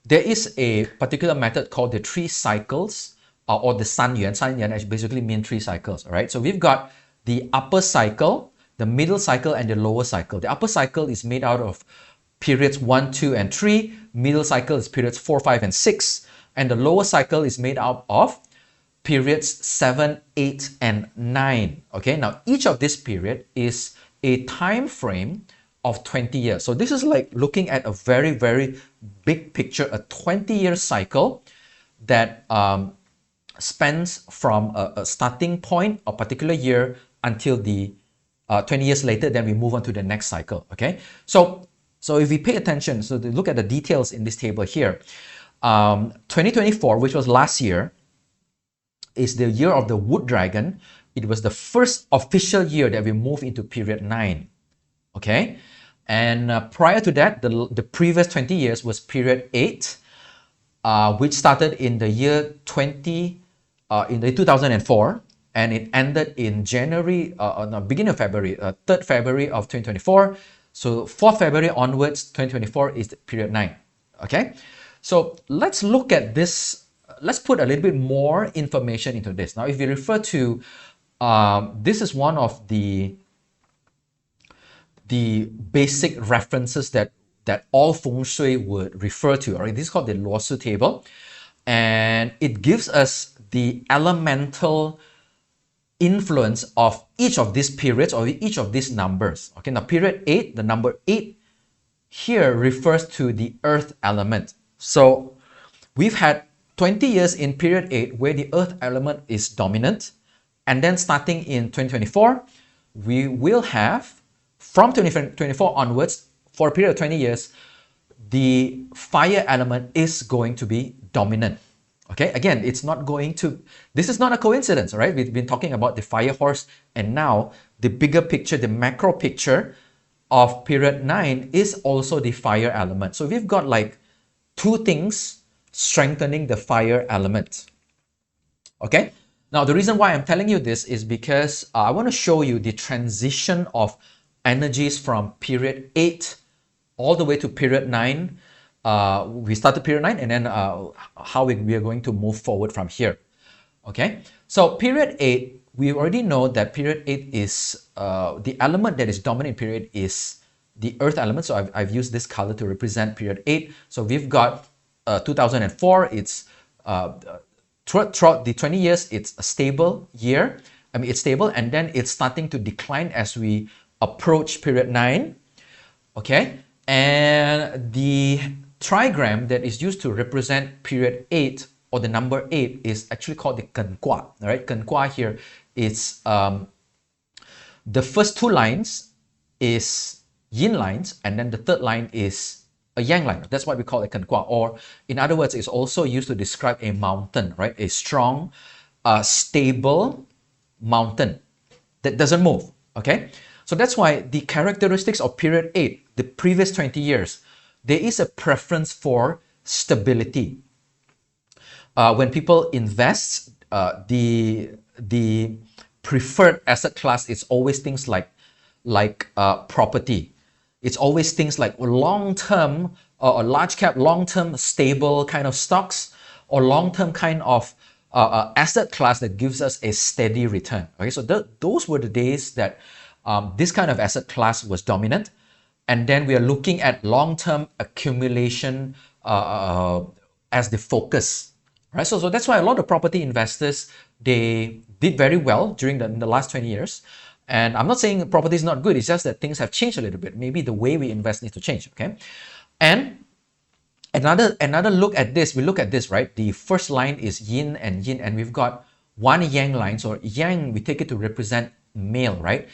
there is a particular method called the 3 cycles, or the San Yuan. San Yuan basically means 3 cycles. All right. So we've got the upper cycle, the middle cycle, and the lower cycle. The upper cycle is made out of periods 1, 2, and 3. Middle cycle is periods 4, 5, and 6. And the lower cycle is made out of periods 7, 8, and 9. Okay, now each of this period is a time frame of 20 years. So this is like looking at a very, very big picture, a 20-year cycle that spans from a starting point, a particular year, until the 20 years later, then we move on to the next cycle, okay? So if we pay attention, so to look at the details in this table here, 2024, which was last year, is the year of the wood dragon. It was the first official year that we moved into period 9, okay? And prior to that, the previous 20 years was period 8, which started in the year in the 2004, and it ended in January, no, beginning of February, 3rd February of 2024. So 4th February onwards, 2024 is period 9, okay? So let's look at this. Let's put a little bit more information into this. Now, if you refer to, this is one of the basic references that all Feng Shui would refer to. Right? This is called the Luo Shi table, and it gives us the elemental influence of each of these periods or each of these numbers. Okay, now period 8, the number 8 here refers to the earth element. So we've had 20 years in period 8 where the earth element is dominant, and then starting in 2024, we will have, from 2024 onwards, for a period of 20 years, the fire element is going to be dominant. Okay, again, it's not going to, this is not a coincidence, right? We've been talking about the fire horse, and now the bigger picture, the macro picture of period 9 is also the fire element. So we've got like two things strengthening the fire element. Okay, now the reason why I'm telling you this is because I want to show you the transition of energies from period 8 all the way to period 9. We started period 9, and then how we are going to move forward from here. Okay, so period 8, we already know that period 8 is the element that is dominant in period is the earth element. So I've used this color to represent period 8. So we've got 2004, it's throughout the 20 years, it's a stable year. I mean, it's stable, and then it's starting to decline as we approach period 9. Okay, and the trigram that is used to represent period 8 or the number 8 is actually called the Kenkwa. All right, Kenkwa here is the first two lines is yin lines, and then the third line is a yang line. That's what we call a Kenkwa, or in other words, it's also used to describe a mountain, right? A strong, stable mountain that doesn't move. Okay, so that's why the characteristics of period 8, the previous 20 years, there is a preference for stability. When people invest, the preferred asset class is always things like property. It's always things like long-term or large cap, long-term stable kind of stocks, or long-term kind of asset class that gives us a steady return. Okay, so those were the days that this kind of asset class was dominant. And then we are looking at long-term accumulation as the focus, right? So that's why a lot of property investors, they did very well during the last 20 years. And I'm not saying property is not good. It's just that things have changed a little bit. Maybe the way we invest needs to change, okay? And another look at this, we look at this, right? The first line is yin, and we've got one yang line. So yang, we take it to represent male, right?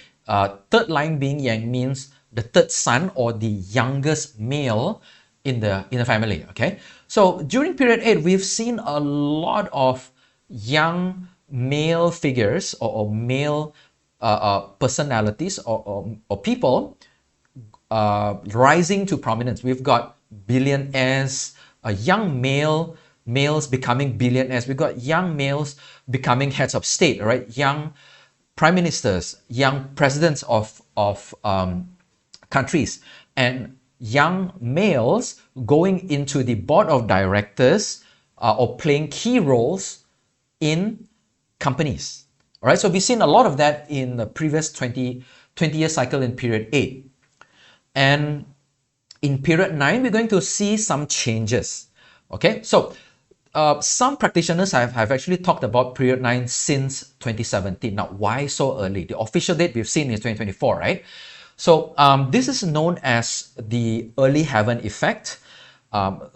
Third line being yang means the third son or the youngest male in the family. Okay, so during period 8, we've seen a lot of young male figures or male personalities or people rising to prominence. We've got billionaires, young males becoming billionaires. We've got young males becoming heads of state, right? Young prime ministers, young presidents of countries, and young males going into the board of directors or playing key roles in companies. All right, so we've seen a lot of that in the previous 20-year cycle in period 8. And in period 9, we're going to see some changes. Okay, so some practitioners have actually talked about period 9 since 2017. Now, why so early? The official date we've seen is 2024, right? So this is known as the early heaven effect.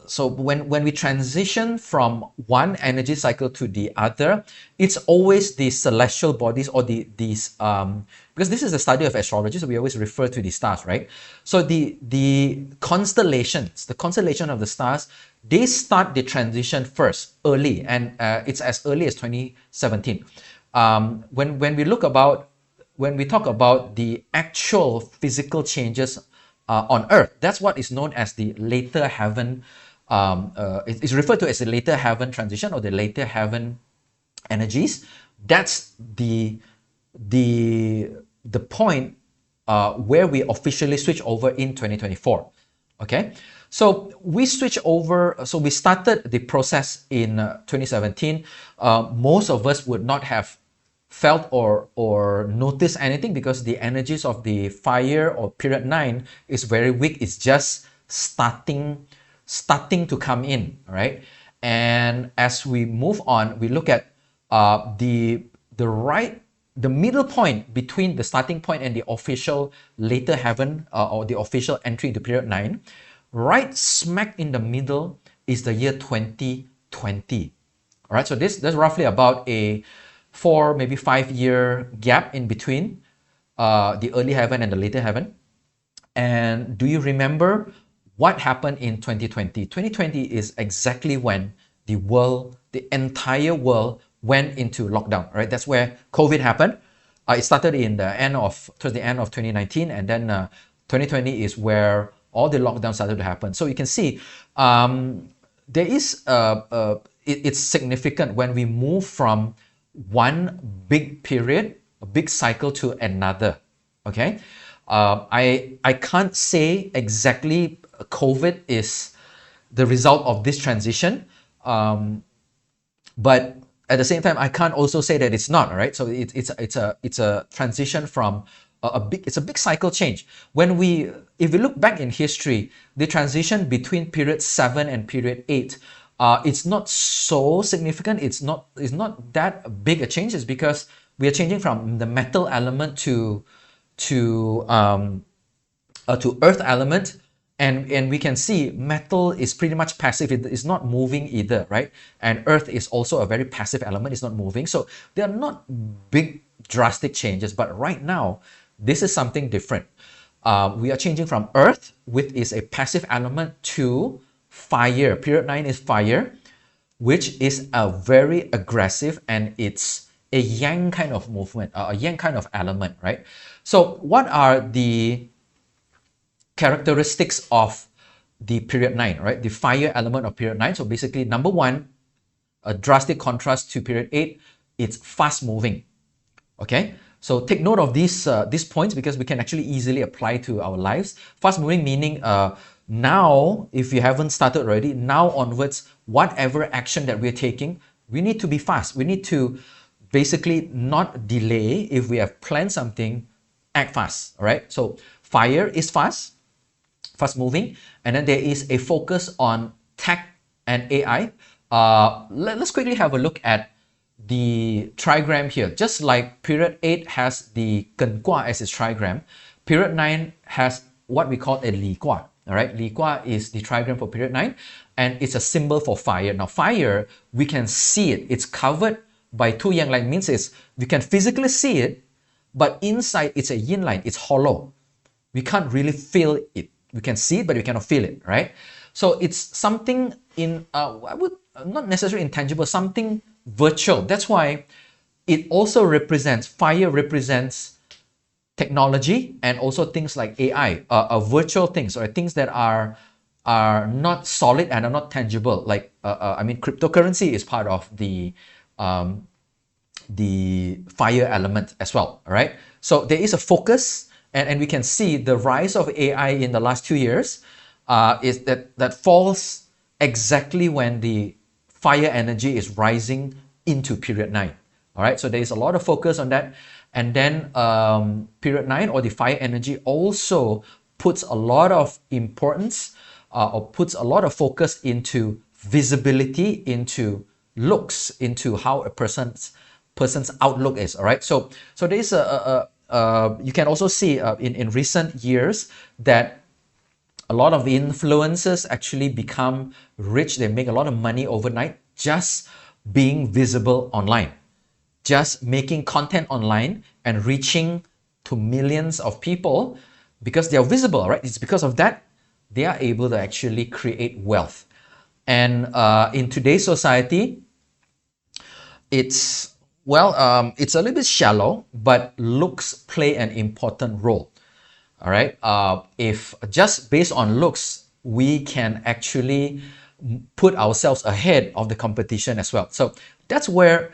So when we transition from one energy cycle to the other, it's always the celestial bodies or these because this is a study of astrology, so we always refer to the stars, right? So the constellations, the constellation of the stars, they start the transition first, early, and it's as early as 2017. When we talk about the actual physical changes on Earth, that's what is known as the later heaven. It's referred to as the later heaven transition or the later heaven energies. That's the point where we officially switch over in 2024. Okay, so we switch over. So we started the process in 2017. Most of us would not have felt or noticed anything because the energies of the fire or period 9 is very weak. It's just starting to come in, right? And as we move on, we look at the middle point between the starting point and the official later heaven or the official entry into period 9. Right smack in the middle is the year 2020. All right, so that's roughly about a 4, maybe 5 year gap in between the early heaven and the later heaven. And do you remember what happened in 2020? 2020 is exactly when the entire world went into lockdown, right? That's where COVID happened. It started towards the end of 2019, and then 2020 is where all the lockdowns started to happen. So you can see there is it's significant when we move from one big period, a big cycle to another. Okay, I can't say exactly COVID is the result of this transition, but at the same time, I can't also say that it's not. All right, so it's a transition from it's a big cycle change. If we look back in history, the transition between period 7 and period 8. It's not so significant. It's not that big a change. It's because we are changing from the metal element to earth element, and we can see metal is pretty much passive. It's not moving either, right? And earth is also a very passive element. It's not moving. So they are not big drastic changes. But right now, this is something different. We are changing from earth, which is a passive element, to fire. Period 9 is fire, which is a very aggressive, and it's a yang kind of movement, a yang kind of element, right? So what are the characteristics of the period 9, right? The fire element of period 9. So basically, number one, a drastic contrast to period 8, it's fast moving. Okay, so take note of these points because we can actually easily apply to our lives. Fast moving meaning now, if you haven't started already, now onwards, whatever action that we're taking, we need to be fast. We need to basically not delay. If we have planned something, act fast. All right, so fire is fast moving, and then there is a focus on tech and AI. Let's quickly have a look at the trigram here. Just like period 8 has the Ken Gua as its trigram, period 9 has what we call a Li Gua. All right, Li Gua is the trigram for period 9, and it's a symbol for fire. Now, fire, we can see it. It's covered by two yang line, means we can physically see it, but inside it's a yin line. It's hollow. We can't really feel it. We can see it, but we cannot feel it, right? So it's something I would not necessarily intangible, something virtual. That's why it also fire represents technology and also things like AI, virtual things or things that are not solid and are not tangible. Like I mean, cryptocurrency is part of the fire element as well. All right. So there is a focus, and we can see the rise of AI in the last 2 years is that falls exactly when the fire energy is rising into period 9. All right. So there is a lot of focus on that. And then period 9 or the fire energy also puts a lot of importance or puts a lot of focus into visibility, into looks, into how a person's outlook is. All right. So there is you can also see in recent years that A lot of influencers actually become rich. They make a lot of money overnight just being visible online, just making content online and reaching to millions of people because they are visible, right? It's because of that they are able to actually create wealth. And in today's society, it's it's a little bit shallow, but looks play an important role. All right. If just based on looks, we can actually put ourselves ahead of the competition as well. So that's where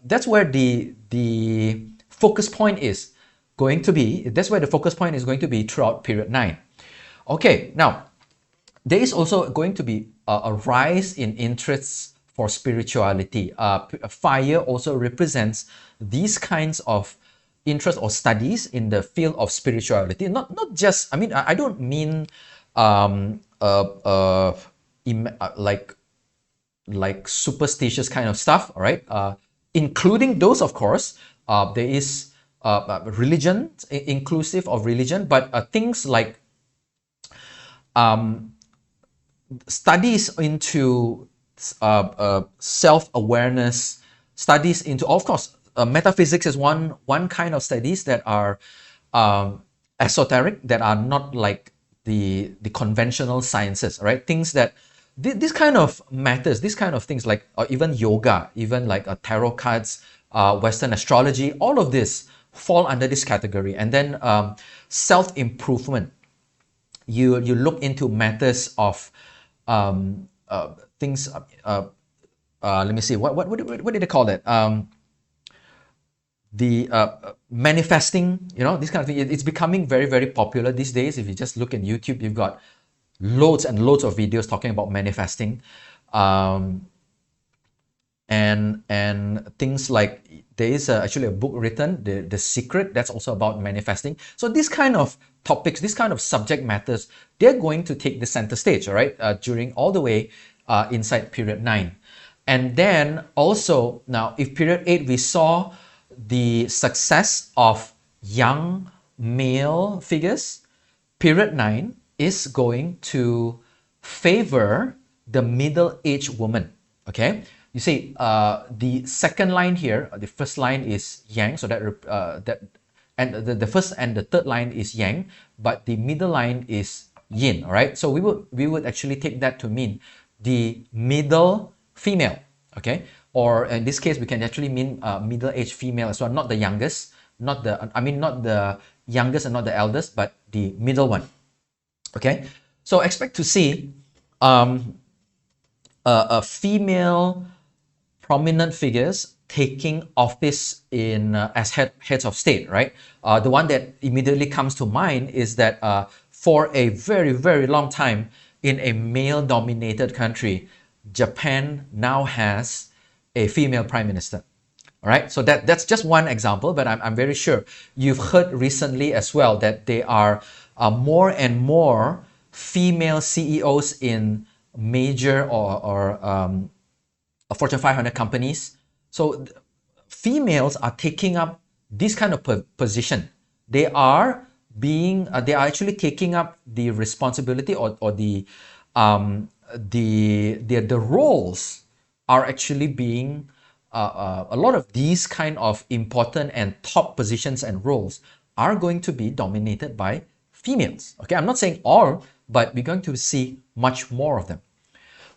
the focus point is going to be. That's where the focus point is going to be throughout period 9. Okay. Now there is also going to be a rise in interests for spirituality. Fire also represents these kinds of interest or studies in the field of spirituality. Not just, I mean, I don't mean um, uh, uh, like superstitious kind of stuff, all right? Including those, of course. There is religion, inclusive of religion, but things like um, studies into self-awareness, studies into, of course, metaphysics is one kind of studies that are esoteric, that are not like the conventional sciences, right? Things that this kind of matters, these kind of things like even yoga, even like tarot cards, Western astrology, all of this fall under this category. And then self-improvement. You look into matters of things. Let me see. What did they call it? The manifesting. You know, this kind of thing. It's becoming very, very popular these days. If you just look at YouTube, you've got loads and loads of videos talking about manifesting. And things like there is actually a book written, the Secret, that's also about manifesting. So these kind of topics, these kind of subject matters, they're going to take the center stage, all right, during all the way inside period 9. And then also now, if period 8 we saw the success of young male figures, period 9 is going to favor the middle-aged woman. Okay, you see the second line here, the first line is yang, so that and the first and the third line is yang, but the middle line is yin. All right, so we would actually take that to mean the middle female. Okay, or in this case we can actually mean middle-aged female as well, not the youngest, not the youngest and not the eldest, but the middle one. Okay, so expect to see a female prominent figures taking office in as heads of state, right? The one that immediately comes to mind is that for a very, very long time in a male-dominated country, Japan now has a female prime minister. All right, so that's just one example, but I'm very sure you've heard recently as well that there are more and more female CEOs in major or Fortune 500 companies. So females are taking up this kind of position. They are actually taking up the responsibility or the roles are actually being a lot of these kind of important and top positions and roles are going to be dominated by females. Okay, I'm not saying all, but we're going to see much more of them.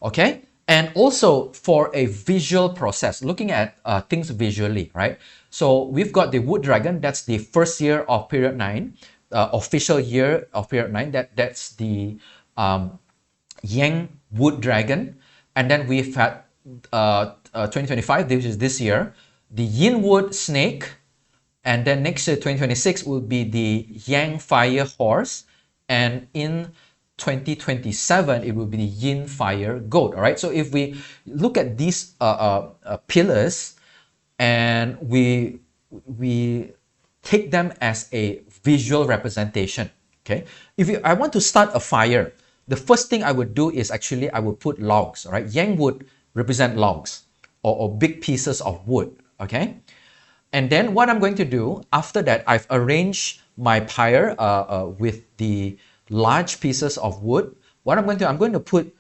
Okay, and also for a visual process, looking at things visually, right? So we've got the wood dragon. That's the first year of period 9, official year of period 9. That's the yang wood dragon. And then we've had 2025, this is this year, the yin wood snake. And then next year, 2026, will be the yang fire horse. And in 2027, it will be the yin fire goat. All right. So if we look at these pillars and we take them as a visual representation. Okay. I want to start a fire, the first thing I would do is actually I would put logs. All right. Yang would represent logs or big pieces of wood. Okay. And then what I'm going to do after that, I've arranged my pyre with the large pieces of wood, what I'm going to put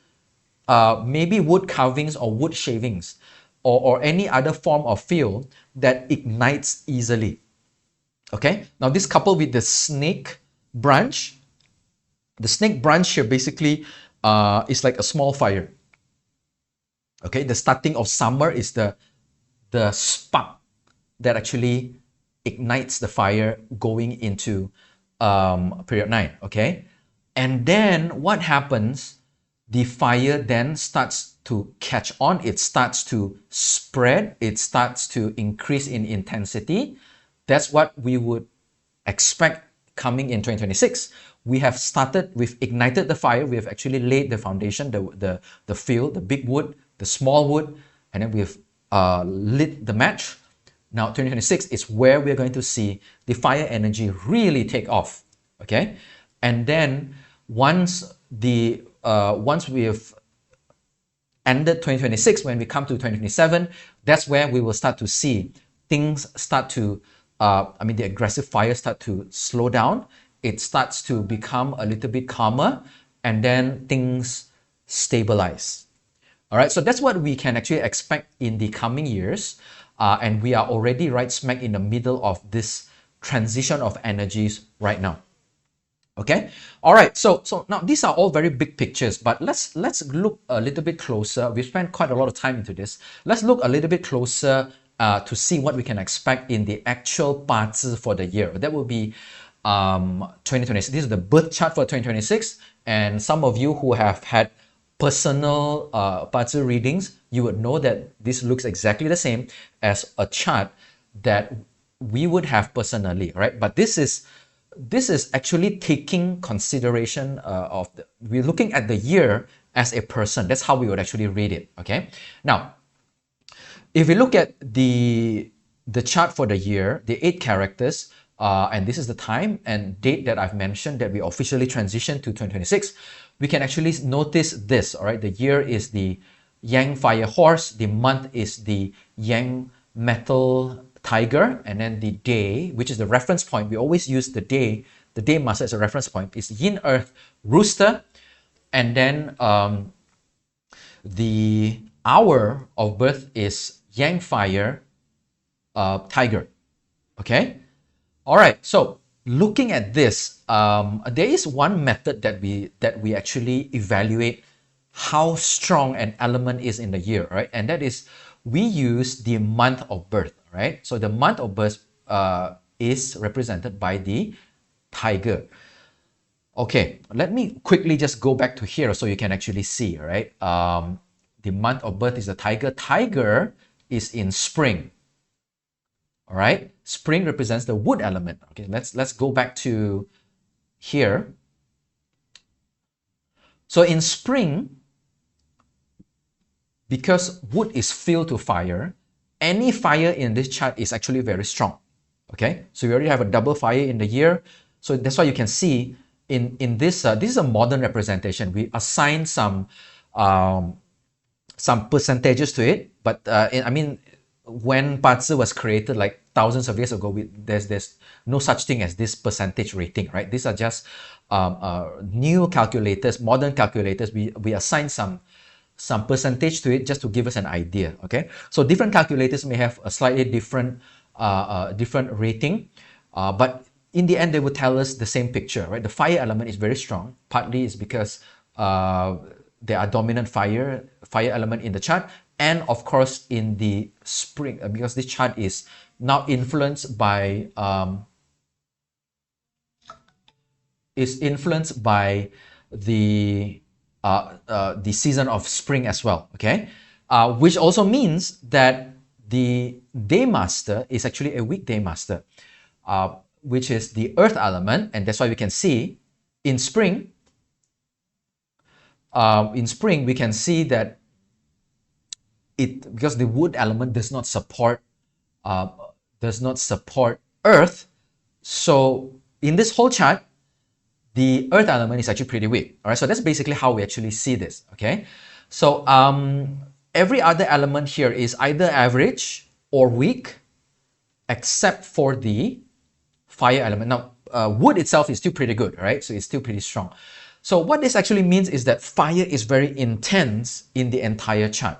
maybe wood carvings or wood shavings or any other form of fuel that ignites easily. Okay, now this coupled with the snake branch. The snake branch here basically is like a small fire. Okay, the starting of summer is the spark that actually ignites the fire going into period 9. Okay, and then what happens? The fire then starts to catch on, it starts to spread, it starts to increase in intensity. That's what we would expect coming in 2026. We have started, we've ignited the fire, we have actually laid the foundation, the fuel, the big wood, the small wood, and then we've lit the match. Now 2026 is where we're going to see the fire energy really take off. Okay, and then once we've ended 2026, when we come to 2027, that's where we will start to see things start to, the aggressive fire start to slow down. It starts to become a little bit calmer, and then things stabilize. All right, so that's what we can actually expect in the coming years. And we are already right smack in the middle of this transition of energies right now. Okay, all right, so now these are all very big pictures, but let's look a little bit closer. We spent quite a lot of time into this. Let's look a little bit closer to see what we can expect in the actual bazi for the year. That will be 2026. This is the birth chart for 2026, and some of you who have had personal bazi readings, you would know that this looks exactly the same as a chart that we would have personally, right? But this is actually taking consideration we're looking at the year as a person. That's how we would actually read it. Okay, now if we look at the chart for the year, the 8 characters, and this is the time and date that I've mentioned that we officially transition to 2026, we can actually notice this. All right, the year is the Yang fire horse, the month is the Yang metal tiger, and then the day, which is the reference point. We always use the day master as a reference point, is yin earth rooster, and then the hour of birth is yang fire tiger. Okay, all right, so looking at this, there is one method that we actually evaluate how strong an element is in the year, right? And that is, we use the month of birth, right? So the month of birth is represented by the tiger. Okay, let me quickly just go back to here so you can actually see, right? The month of birth is the tiger. Tiger is in spring. All right, spring represents the wood element. Okay, let's go back to here. So in spring, because wood is filled to fire, any fire in this chart is actually very strong. Okay, so we already have a double fire in the year. So that's why you can see in this, this is a modern representation. We assign some percentages to it, but when bazi was created like thousands of years ago, there's no such thing as this percentage rating, right? These are just new calculators, modern calculators. We assign some percentage to it just to give us an idea. Okay, so different calculators may have a slightly different rating, but in the end they will tell us the same picture, right? The fire element is very strong. Partly is because there are dominant fire element in the chart, and of course in the spring, because this chart is now influenced by the season of spring as well. Okay, which also means that the day master is actually a weekday master, which is the earth element, and that's why we can see in spring. We can see that because the wood element does not support earth. So in this whole chart, the earth element is actually pretty weak. All right, so that's basically how we actually see this. Okay, so every other element here is either average or weak, except for the fire element. Now, wood itself is still pretty good, right? So it's still pretty strong. So what this actually means is that fire is very intense in the entire chart.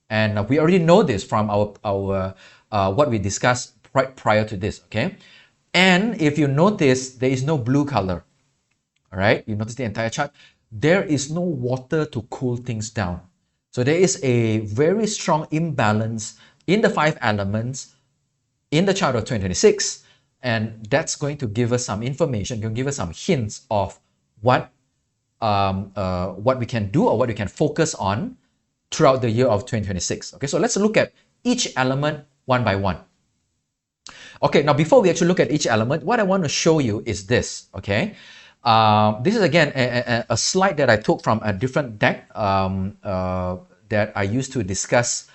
And we already know this from our what we discussed prior to this, okay? And if you notice, there is no blue color, all right? You notice the entire chart. There is no water to cool things down. So there is a very strong imbalance in the 5 elements in the chart of 2026. And that's going to give us some information, going to give us some hints of what we can do or what we can focus on throughout the year of 2026. Okay, so let's look at each element one by one. Okay, now before we actually look at each element, what I want to show you is this, okay? This is again a slide that I took from a different deck that I used to discuss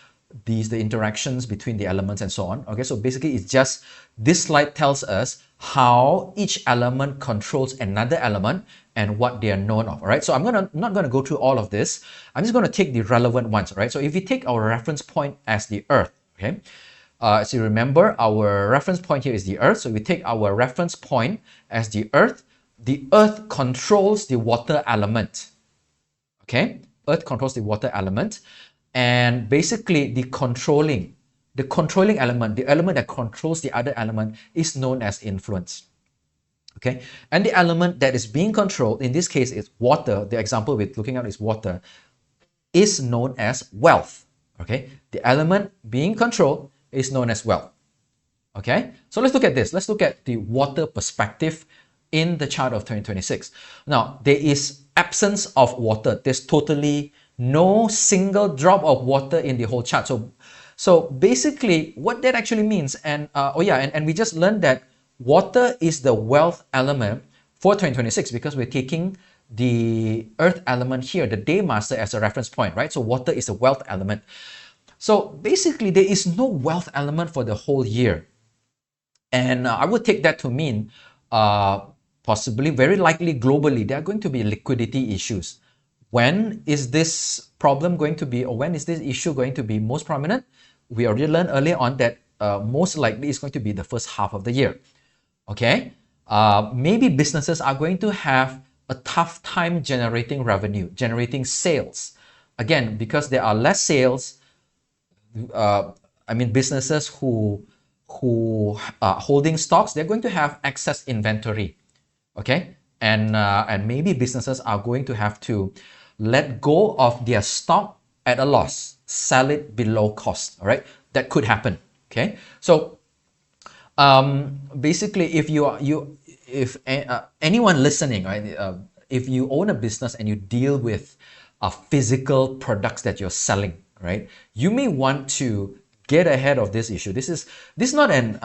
the interactions between the elements and so on. Okay, so basically it's just, this slide tells us how each element controls another element and what they are known of. All right, so I'm not going to go through all of this. I'm just going to take the relevant ones. Right, so if we take our reference point as the earth, okay, so you remember our reference point here is the earth. So we take our reference point as the earth controls the water element. Okay, earth controls the water element. And basically the controlling element, the element that controls the other element, is known as influence. Okay, and the element that is being controlled, in this case is water, the example we're looking at is water, is known as wealth. Okay, the element being controlled is known as wealth. Okay, so let's look at this. Let's look at the water perspective in the chart of 2026. Now, there is absence of water. There's totally no single drop of water in the whole chart. So basically what that actually means, and we just learned that water is the wealth element for 2026 because we're taking the earth element here, the day master, as a reference point, right? So water is the wealth element. So basically there is no wealth element for the whole year. And I would take that to mean possibly, very likely globally, there are going to be liquidity issues. When is this problem going to be, or when is this issue going to be most prominent? We already learned earlier on that most likely it's going to be the first half of the year. Okay, maybe businesses are going to have a tough time generating revenue, generating sales. Again, because there are less sales, businesses who are holding stocks, they're going to have excess inventory. Okay, and maybe businesses are going to have to let go of their stock at a loss, sell it below cost. All right, that could happen. Okay, so basically, if anyone listening, right, if you own a business and you deal with physical products that you're selling, right, you may want to get ahead of this issue. This is not an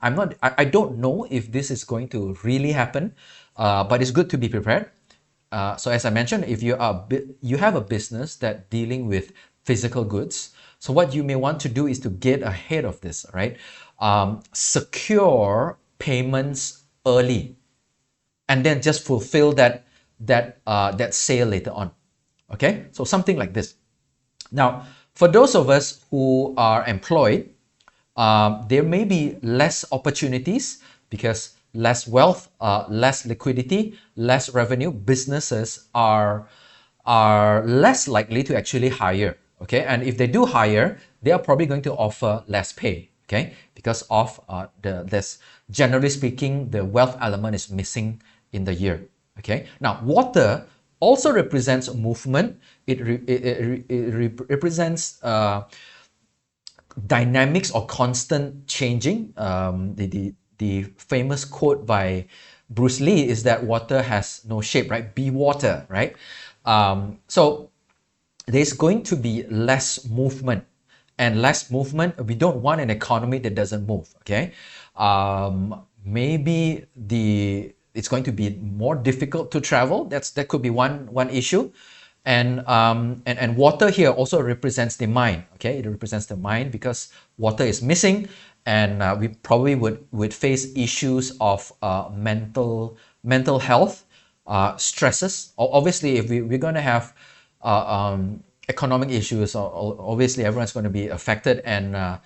I don't know if this is going to really happen, but it's good to be prepared. So as I mentioned, if you have a business that dealing with physical goods, so what you may want to do is to get ahead of this, right? Secure payments early, and then just fulfill that sale later on. Okay, so something like this. Now, for those of us who are employed, there may be less opportunities because less wealth, less liquidity, less revenue. Businesses are less likely to actually hire. Okay, and if they do hire, they are probably going to offer less pay. Okay, because of this, generally speaking, the wealth element is missing in the year. Okay, now water also represents movement. It represents dynamics or constant changing. The famous quote by Bruce Lee is that water has no shape, right? Be water, right? So there's going to be less movement, and less movement, we don't want an economy that doesn't move. Okay, maybe it's going to be more difficult to travel. That could be one issue. And water here also represents the mind. Okay, it represents the mind because water is missing, and we probably would face issues of mental health, stresses. Obviously, if we're going to have economic issues, obviously everyone's going to be affected, and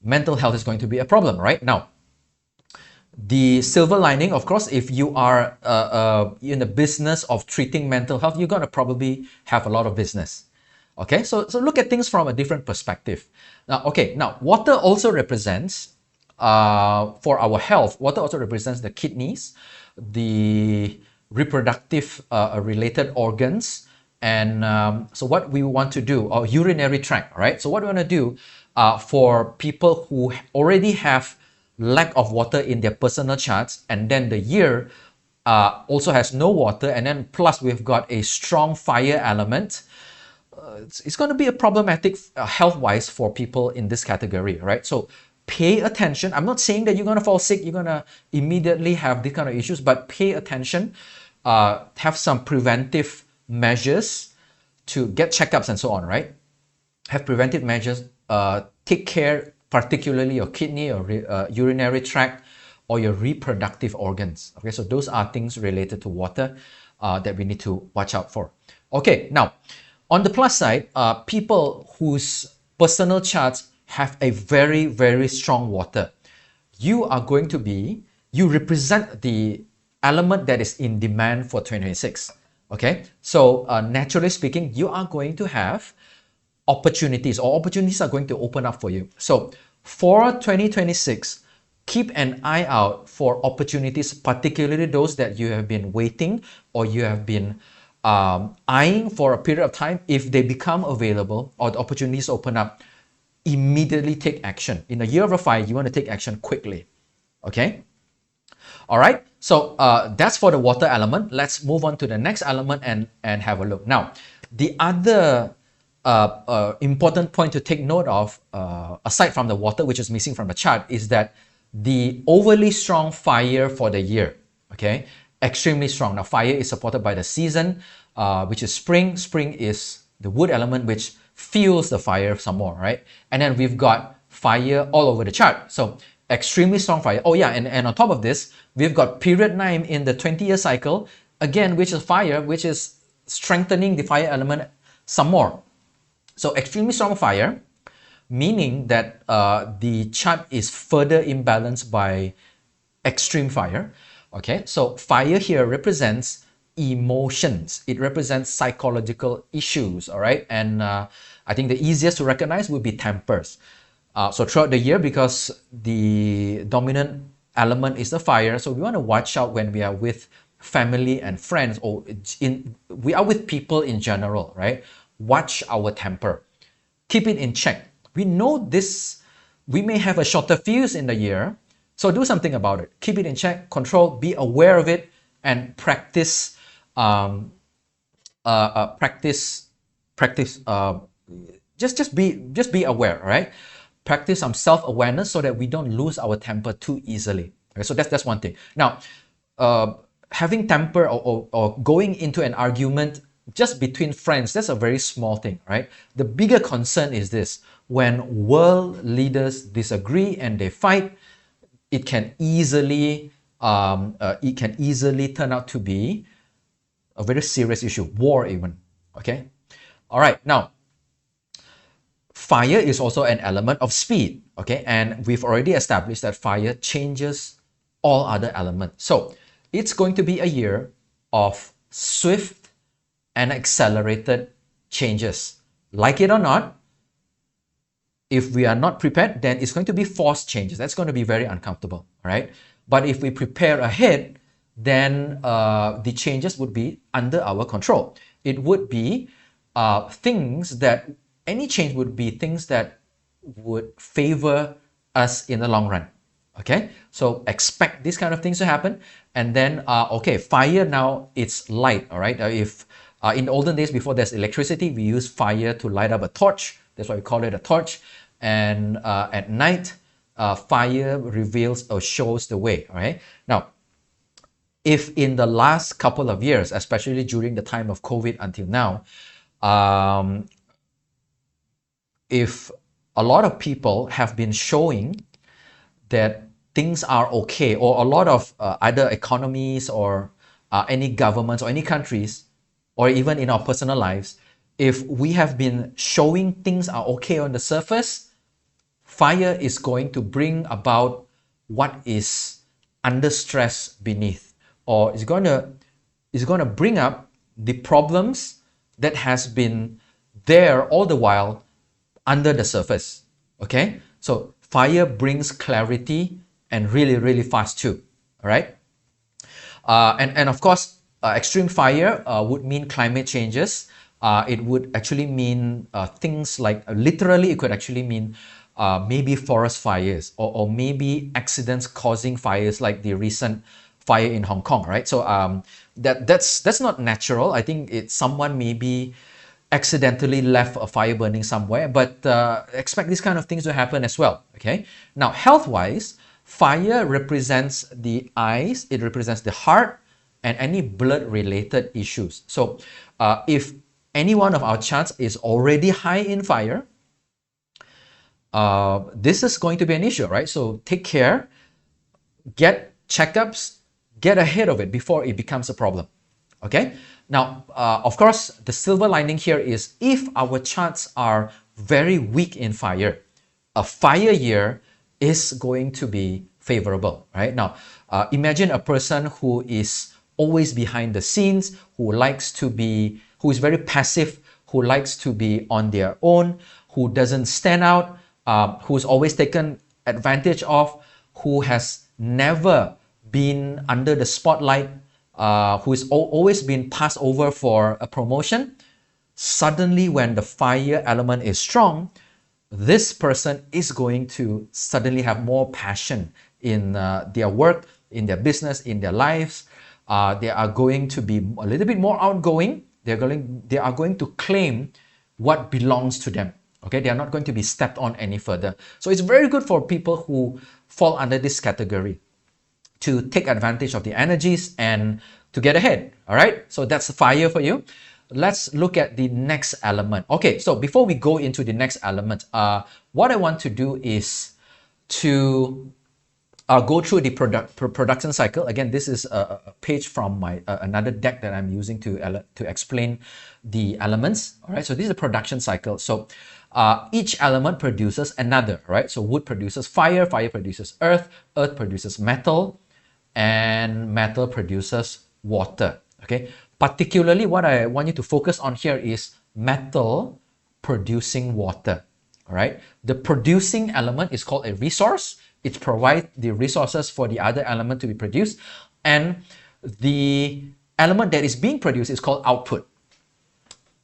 mental health is going to be a problem. Right now, The silver lining, of course, if you are in the business of treating mental health, you're going to probably have a lot of business. Okay, so look at things from a different perspective. Now water also represents, for our health, water also represents the kidneys, the reproductive related organs, and so what we want to do, or urinary tract, right? So what we want to do for people who already have lack of water in their personal charts, and then the year also has no water, and then plus we've got a strong fire element, it's going to be a problematic health-wise for people in this category, right? So pay attention. I'm not saying that you're going to fall sick, you're going to immediately have these kind of issues, but pay attention, have some preventive measures to get checkups and so on, right? Have preventive measures, take care, particularly your kidney or urinary tract or your reproductive organs. Okay, so those are things related to water that we need to watch out for. Okay, now on the plus side, people whose personal charts have a very, very strong water, you represent the element that is in demand for 2026. Okay, so naturally speaking, you are going to have opportunities, or opportunities are going to open up for you. So for 2026, keep an eye out for opportunities, particularly those that you have been waiting or you have been eyeing for a period of time. If they become available or the opportunities open up, immediately take action. In the year of a fire, you want to take action quickly. Okay? All right, so that's for the water element. Let's move on to the next element and have a look. Now, the other important point to take note of, aside from the water, which is missing from the chart, is that the overly strong fire for the year, okay, extremely strong. Now, fire is supported by the season, which is spring. Spring is the wood element, which fuels the fire some more, right? And then we've got fire all over the chart. So extremely strong fire. Oh yeah, and on top of this, we've got period 9 in the 20-year cycle, again, which is fire, which is strengthening the fire element some more. So extremely strong fire, meaning that the chart is further imbalanced by extreme fire. Okay, so fire here represents emotions. It represents psychological issues, all right? And I think the easiest to recognize would be tempers. So throughout the year, because the dominant element is the fire, so we want to watch out when we are with family and friends, or we are with people in general, right? Watch our temper. Keep it in check. We know this, we may have a shorter fuse in the year, so do something about it. Keep it in check, control, be aware of it, and practice, just be aware, right? Practice some self-awareness so that we don't lose our temper too easily. Okay, so that's one thing. Now, having temper or going into an argument just between friends, that's a very small thing, right? The bigger concern is this: when world leaders disagree and they fight, it can easily turn out to be a very serious issue, war even. Okay, all right. Now, fire is also an element of speed. Okay, and we've already established that fire changes all other elements. So it's going to be a year of swift and accelerated changes. Like it or not, if we are not prepared, then it's going to be forced changes. That's going to be very uncomfortable, right? But if we prepare ahead, then the changes would be under our control. It would be any change would be things that would favor us in the long run. Okay, so expect these kind of things to happen. And then, okay, fire now, it's light, all right? If in the olden days, before there's electricity, we use fire to light up a torch. That's why we call it a torch. And at night, fire reveals or shows the way, all right? Now, if in the last couple of years, especially during the time of COVID until now, if a lot of people have been showing that things are okay, or a lot of either economies or any governments or any countries, or even in our personal lives, if we have been showing things are okay on the surface, fire is going to bring about what is under stress beneath, or is going to bring up the problems that has been there all the while under the surface. Okay, so fire brings clarity and really, really fast too. All right. And of course, extreme fire would mean climate changes. It would actually mean things like, literally, it could actually mean maybe forest fires, or maybe accidents causing fires like the recent fire in Hong Kong, right? So that's not natural. I think it's someone maybe accidentally left a fire burning somewhere, but expect these kind of things to happen as well. Okay. Now, health-wise, fire represents the eyes, it represents the heart, and any blood-related issues. So, if any one of our charts is already high in fire, this is going to be an issue, right? So take care, get checkups, get ahead of it before it becomes a problem. Okay. Now, of course, the silver lining here is if our charts are very weak in fire, a fire year is going to be favorable, right? Now, imagine a person who is always behind the scenes, who is very passive, who likes to be on their own, who doesn't stand out, who's always taken advantage of, who has never been under the spotlight, who is always been passed over for a promotion. Suddenly, when the fire element is strong, this person is going to suddenly have more passion in their work, in their business, in their lives. They are going to be a little bit more outgoing. They are going to claim what belongs to them. Okay, they are not going to be stepped on any further. So it's very good for people who fall under this category to take advantage of the energies and to get ahead. All right, so that's fire for you. Let's look at the next element. Okay, so before we go into the next element, what I want to do is to go through the production cycle. Again, this is a page from my another deck that I'm using to explain the elements. All right, so this is a production cycle. So each element produces another, right? So wood produces fire, fire produces earth, earth produces metal, and metal produces water. Okay, particularly what I want you to focus on here is metal producing water. All right, the producing element is called a resource. It provides the resources for the other element to be produced, and the element that is being produced is called output.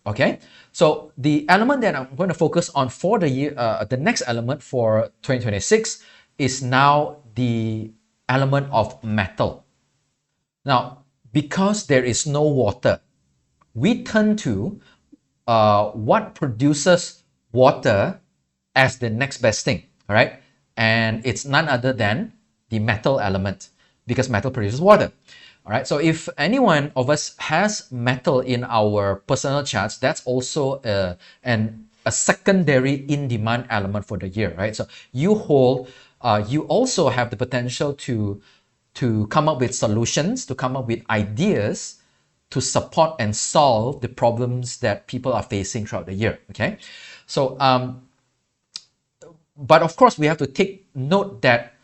Okay, so the element that I'm going to focus on for the year, the next element for 2026 is now the element of metal. Now, because there is no water, we turn to what produces water as the next best thing. All right, and it's none other than the metal element, because metal produces water. All right, so if any one of us has metal in our personal charts, that's also a secondary in-demand element for the year, right? So you also have the potential to come up with solutions, to come up with ideas to support and solve the problems that people are facing throughout the year. Okay, so but of course we have to take note that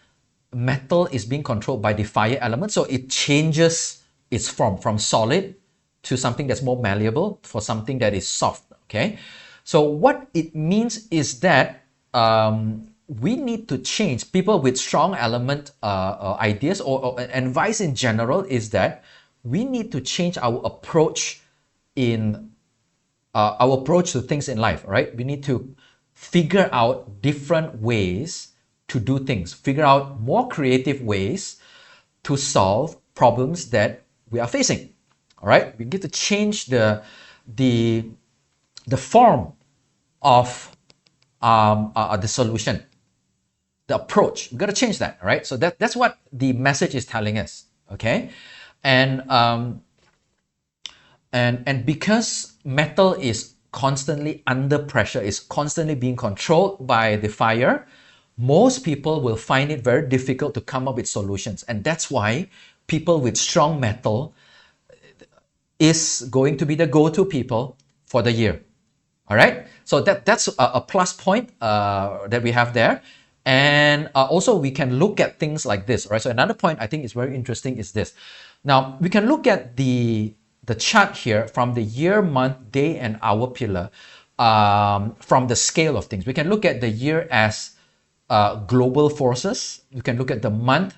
metal is being controlled by the fire element, so it changes its form from solid to something that's more malleable, for something that is soft. Okay, so what it means is that we need to change. People with strong element ideas or advice in general is that we need to change our approach to things in life. Right, we need to figure out different ways to do things, figure out more creative ways to solve problems that we are facing. All right, we get to change the form of the solution, the approach. We got to change that. All right, so that's what the message is telling us. Okay, and because metal is constantly under pressure, is constantly being controlled by the fire, most people will find it very difficult to come up with solutions. And that's why people with strong metal is going to be the go-to people for the year. All right, so that's a plus point that we have there. And also we can look at things like this, right? So another point I think is very interesting is this. Now we can look at the chart here from the year, month, day, and hour pillar from the scale of things. We can look at the year as global forces. We can look at the month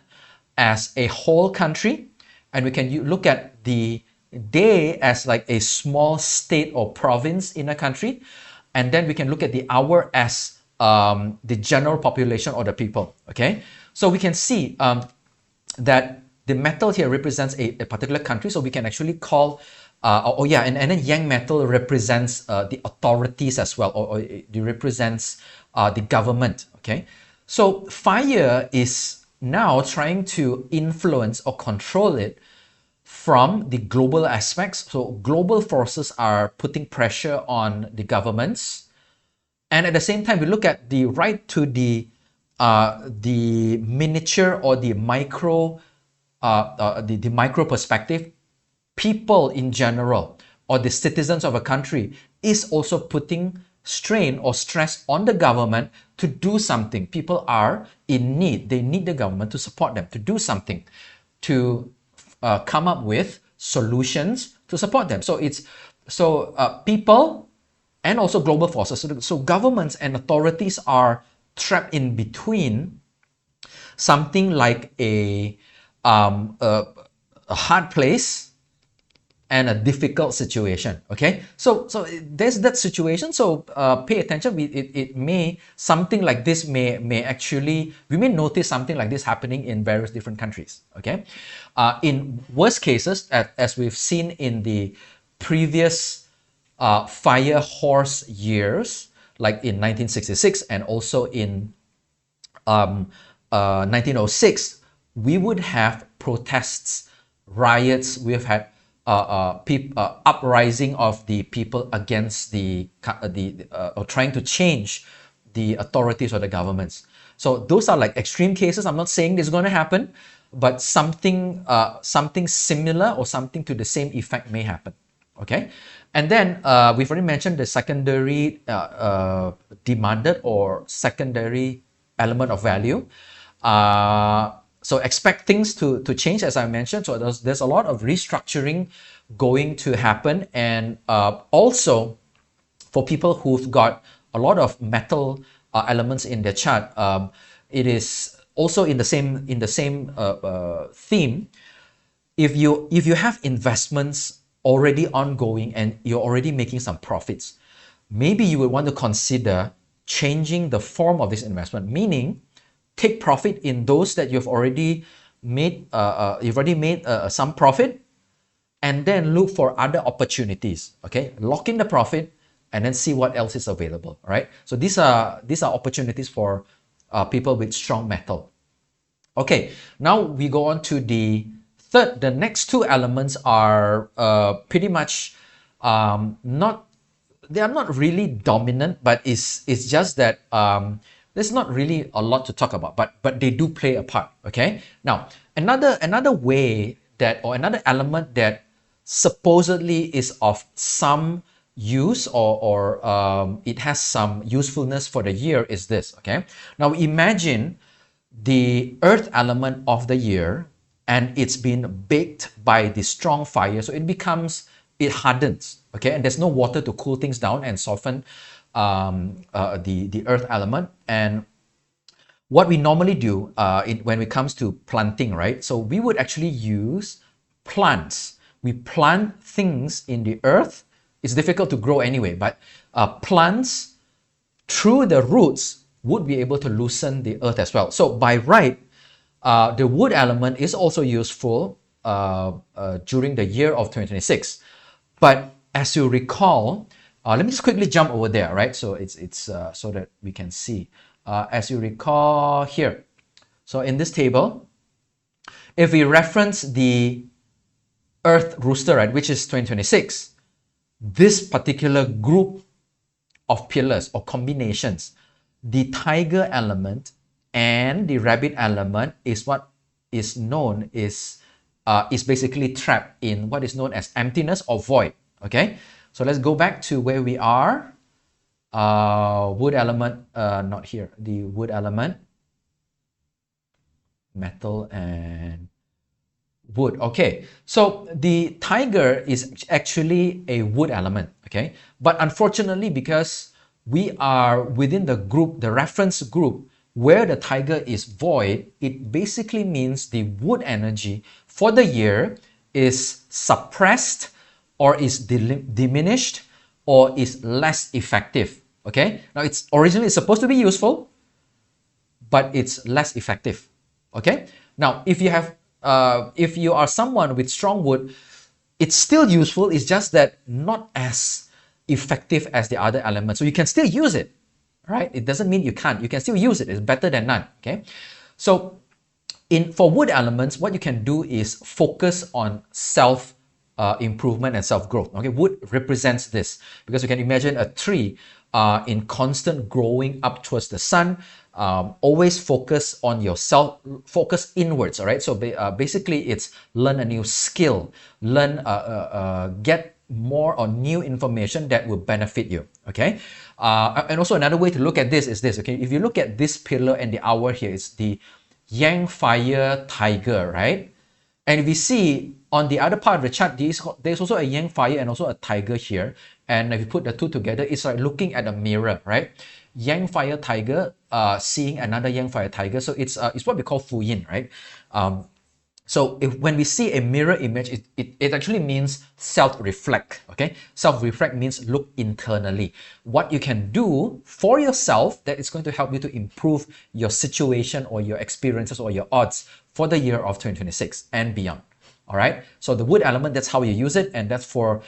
as a whole country, and we can look at the day as like a small state or province in a country, and then we can look at the hour as the general population or the people. Okay, so we can see that the metal here represents a particular country, so we can actually call oh yeah, and then yang metal represents the authorities as well, or it represents the government. Okay, so fire is now trying to influence or control it from the global aspects. So global forces are putting pressure on the governments, and at the same time we look at the right to the miniature or the micro the micro perspective. People in general or the citizens of a country is also putting strain or stress on the government to do something. People are in need. They need the government to support them, to do something, to come up with solutions to support them. So it's people and also global forces. So governments and authorities are trapped in between something like a hard place and a difficult situation. Okay, so there's that situation. So pay attention. It may, something like this may actually, we may notice something like this happening in various different countries. Okay, in worst cases, as we've seen in the previous fire horse years, like in 1966 and also in 1906, we would have protests, riots. We have had uprising of the people against or trying to change the authorities or the governments. So those are like extreme cases. I'm not saying this is going to happen, but something similar or something to the same effect may happen. Okay, and then we've already mentioned the secondary demanded or secondary element of value. So expect things to change, as I mentioned. So there's a lot of restructuring going to happen, and also for people who've got a lot of metal elements in their chart, it is also in the same theme. If you have investments already ongoing and you're already making some profits, maybe you would want to consider changing the form of this investment, meaning take profit in those that you've already made some profit, and then look for other opportunities. Okay, lock in the profit and then see what else is available. All right, so these are opportunities for people with strong metal. Okay, now we go on to the next two elements are pretty much they are not really dominant, but it's just that there's not really a lot to talk about, but they do play a part. Okay, now another way that, or another element that supposedly is of some use, or it has some usefulness for the year, is this. Okay, now imagine the earth element of the year, and it's been baked by the strong fire, so it hardens. Okay, and there's no water to cool things down and soften the earth element. And what we normally do when it comes to planting, right? So we would actually use plants. We plant things in the earth. It's difficult to grow anyway, but plants through the roots would be able to loosen the earth as well. So by right, the wood element is also useful during the year of 2026. But as you recall, let me just quickly jump over there, right? So it's so that we can see. As you recall here, so in this table, if we reference the Earth rooster, right, which is 2026, this particular group of pillars or combinations, the tiger element and the rabbit element is what is known is basically trapped in what is known as emptiness or void. Okay, so let's go back to where we are. Wood element, not here, the wood element. Metal and wood. Okay, so the tiger is actually a wood element. Okay, but unfortunately, because we are within the group, the reference group, where the tiger is void, it basically means the wood energy for the year is suppressed or is diminished or is less effective. Okay, now it's originally supposed to be useful, but it's less effective. Okay, now if you are someone with strong wood, it's still useful, it's just that not as effective as the other elements. So you can still use it, right? It doesn't mean you can't. You can still use it. It's better than none. Okay, so for wood elements, what you can do is focus on self improvement and self growth. Okay, wood represents this because you can imagine a tree in constant growing up towards the sun. Always focus on yourself, focus inwards. All right, so basically it's learn a new skill, get more or new information that will benefit you. Okay, and also another way to look at this is this. Okay, if you look at this pillar and the hour here, it's the yang fire tiger, right? And we see on the other part of the chart, there's also a yang fire and also a tiger here. And if you put the two together, it's like looking at a mirror, right? Yang fire tiger, seeing another yang fire tiger. So it's what we call fu yin, right? So when we see a mirror image, it actually means self-reflect, okay? Self-reflect means look internally. What you can do for yourself that is going to help you to improve your situation or your experiences or your odds for the year of 2026 and beyond, all right? So the wood element, that's how you use it, and that's for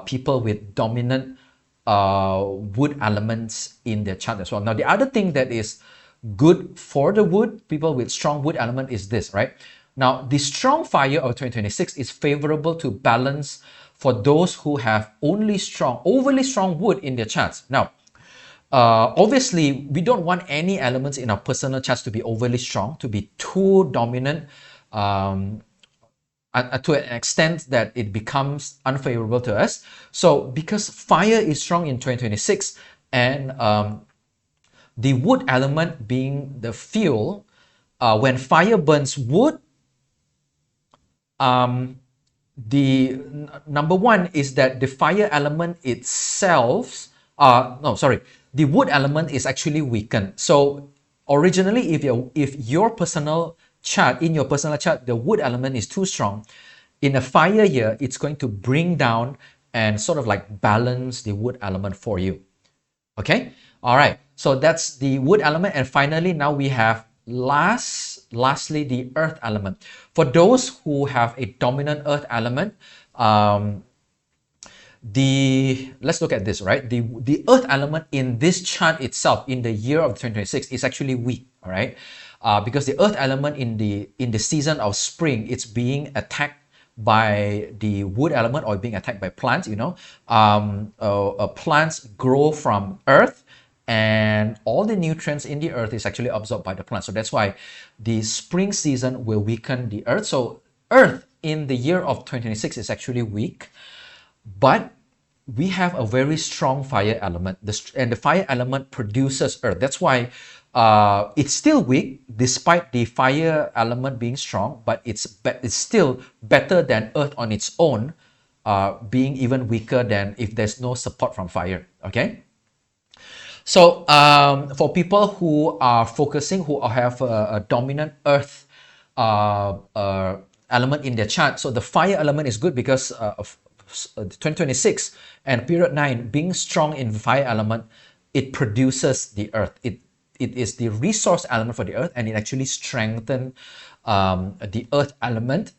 people with dominant wood elements in their chart as well. Now, the other thing that is good for the wood, people with strong wood element is this, right? Now, the strong fire of 2026 is favorable to balance for those who have overly strong wood in their charts. Now, obviously, we don't want any elements in our personal charts to be overly strong, to be too dominant, to an extent that it becomes unfavorable to us. So, because fire is strong in 2026 and the wood element being the fuel, when fire burns wood, the number one is that the fire element itself, the wood element is actually weakened. So originally, if your personal chart, in your personal chart, the wood element is too strong, in a fire year, it's going to bring down and sort of like balance the wood element for you. Okay, all right. So that's the wood element, and finally, now we have lastly the earth element. For those who have a dominant earth element, let's look at this, right? The earth element in this chart itself in the year of 2026 is actually weak, all right? Because the earth element in the season of spring, it's being attacked by the wood element or being attacked by plants. Plants grow from earth, and all the nutrients in the earth is actually absorbed by the plant. So that's why the spring season will weaken the earth. So earth in the year of 2026 is actually weak, but we have a very strong fire element, and the fire element produces earth. That's why it's still weak despite the fire element being strong, but it's still better than earth on its own, being even weaker than if there's no support from fire. Okay. So for people who are focusing, who have a dominant earth element in their chart, so the fire element is good because of 2026 and period 9 being strong in fire element, it produces the earth. It is the resource element for the earth, and it actually strengthens the earth element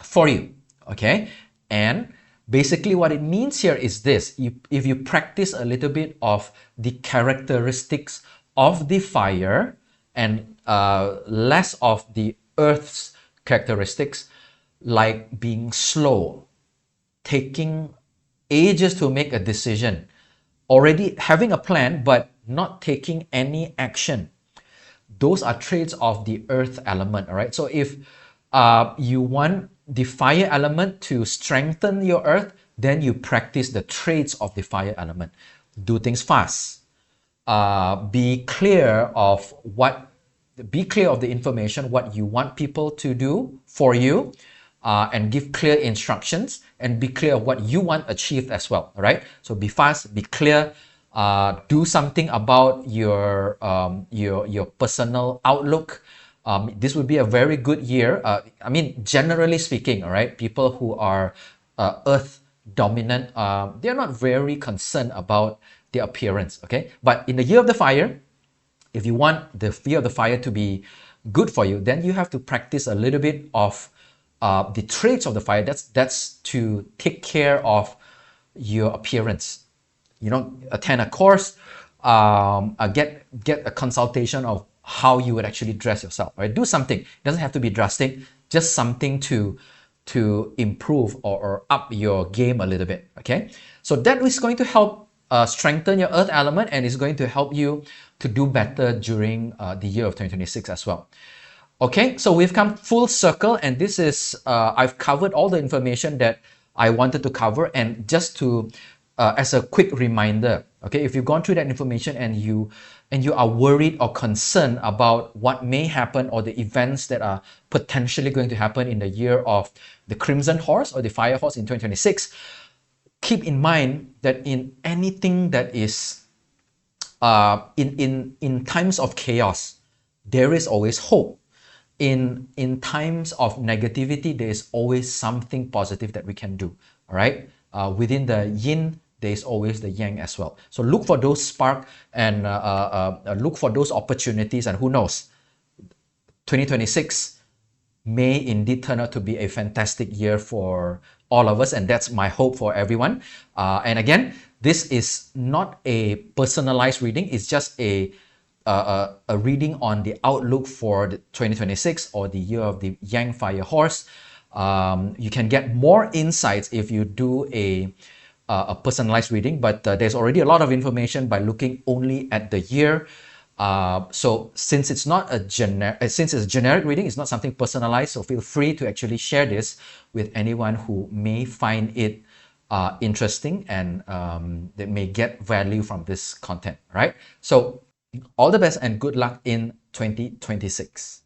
for you. Okay, and basically what it means here is this: if you practice a little bit of the characteristics of the fire and less of the earth's characteristics, like being slow, taking ages to make a decision, already having a plan but not taking any action, those are traits of the earth element. All right, so if you want the fire element to strengthen your earth, then you practice the traits of the fire element. Do things fast. Be clear of what be clear of the information, what you want people to do for you, and give clear instructions, and be clear of what you want achieved as well. All right. So be fast, be clear, do something about your personal outlook. This would be a very good year. I mean, generally speaking, all right, people who are Earth dominant, they're not very concerned about their appearance. Okay, but in the year of the fire, if you want the year of the fire to be good for you, then you have to practice a little bit of the traits of the fire. That's to take care of your appearance. You know, attend a course, get a consultation of how you would actually dress yourself. Right, do something. It doesn't have to be drastic. Just something to improve or up your game a little bit. Okay, so that is going to help strengthen your earth element, and is going to help you to do better during the year of 2026 as well. Okay, so we've come full circle, and this is I've covered all the information that I wanted to cover. And just to as a quick reminder, okay, if you've gone through that information and you are worried or concerned about what may happen, or the events that are potentially going to happen in the year of the Crimson Horse or the Fire Horse in 2026, keep in mind that in anything that is in times of chaos, there is always hope. In times of negativity, there is always something positive that we can do. All right, within the yin, there is always the yang as well. So look for those spark, and look for those opportunities, and who knows, 2026 may indeed turn out to be a fantastic year for all of us, and that's my hope for everyone. And again, this is not a personalized reading. It's just a reading on the outlook for the 2026, or the year of the Yang Fire Horse. You can get more insights if you do a personalized reading, but there's already a lot of information by looking only at the year. So since it's not a generic reading, it's not something personalized, so feel free to actually share this with anyone who may find it interesting, and they may get value from this content, right? So all the best and good luck in 2026.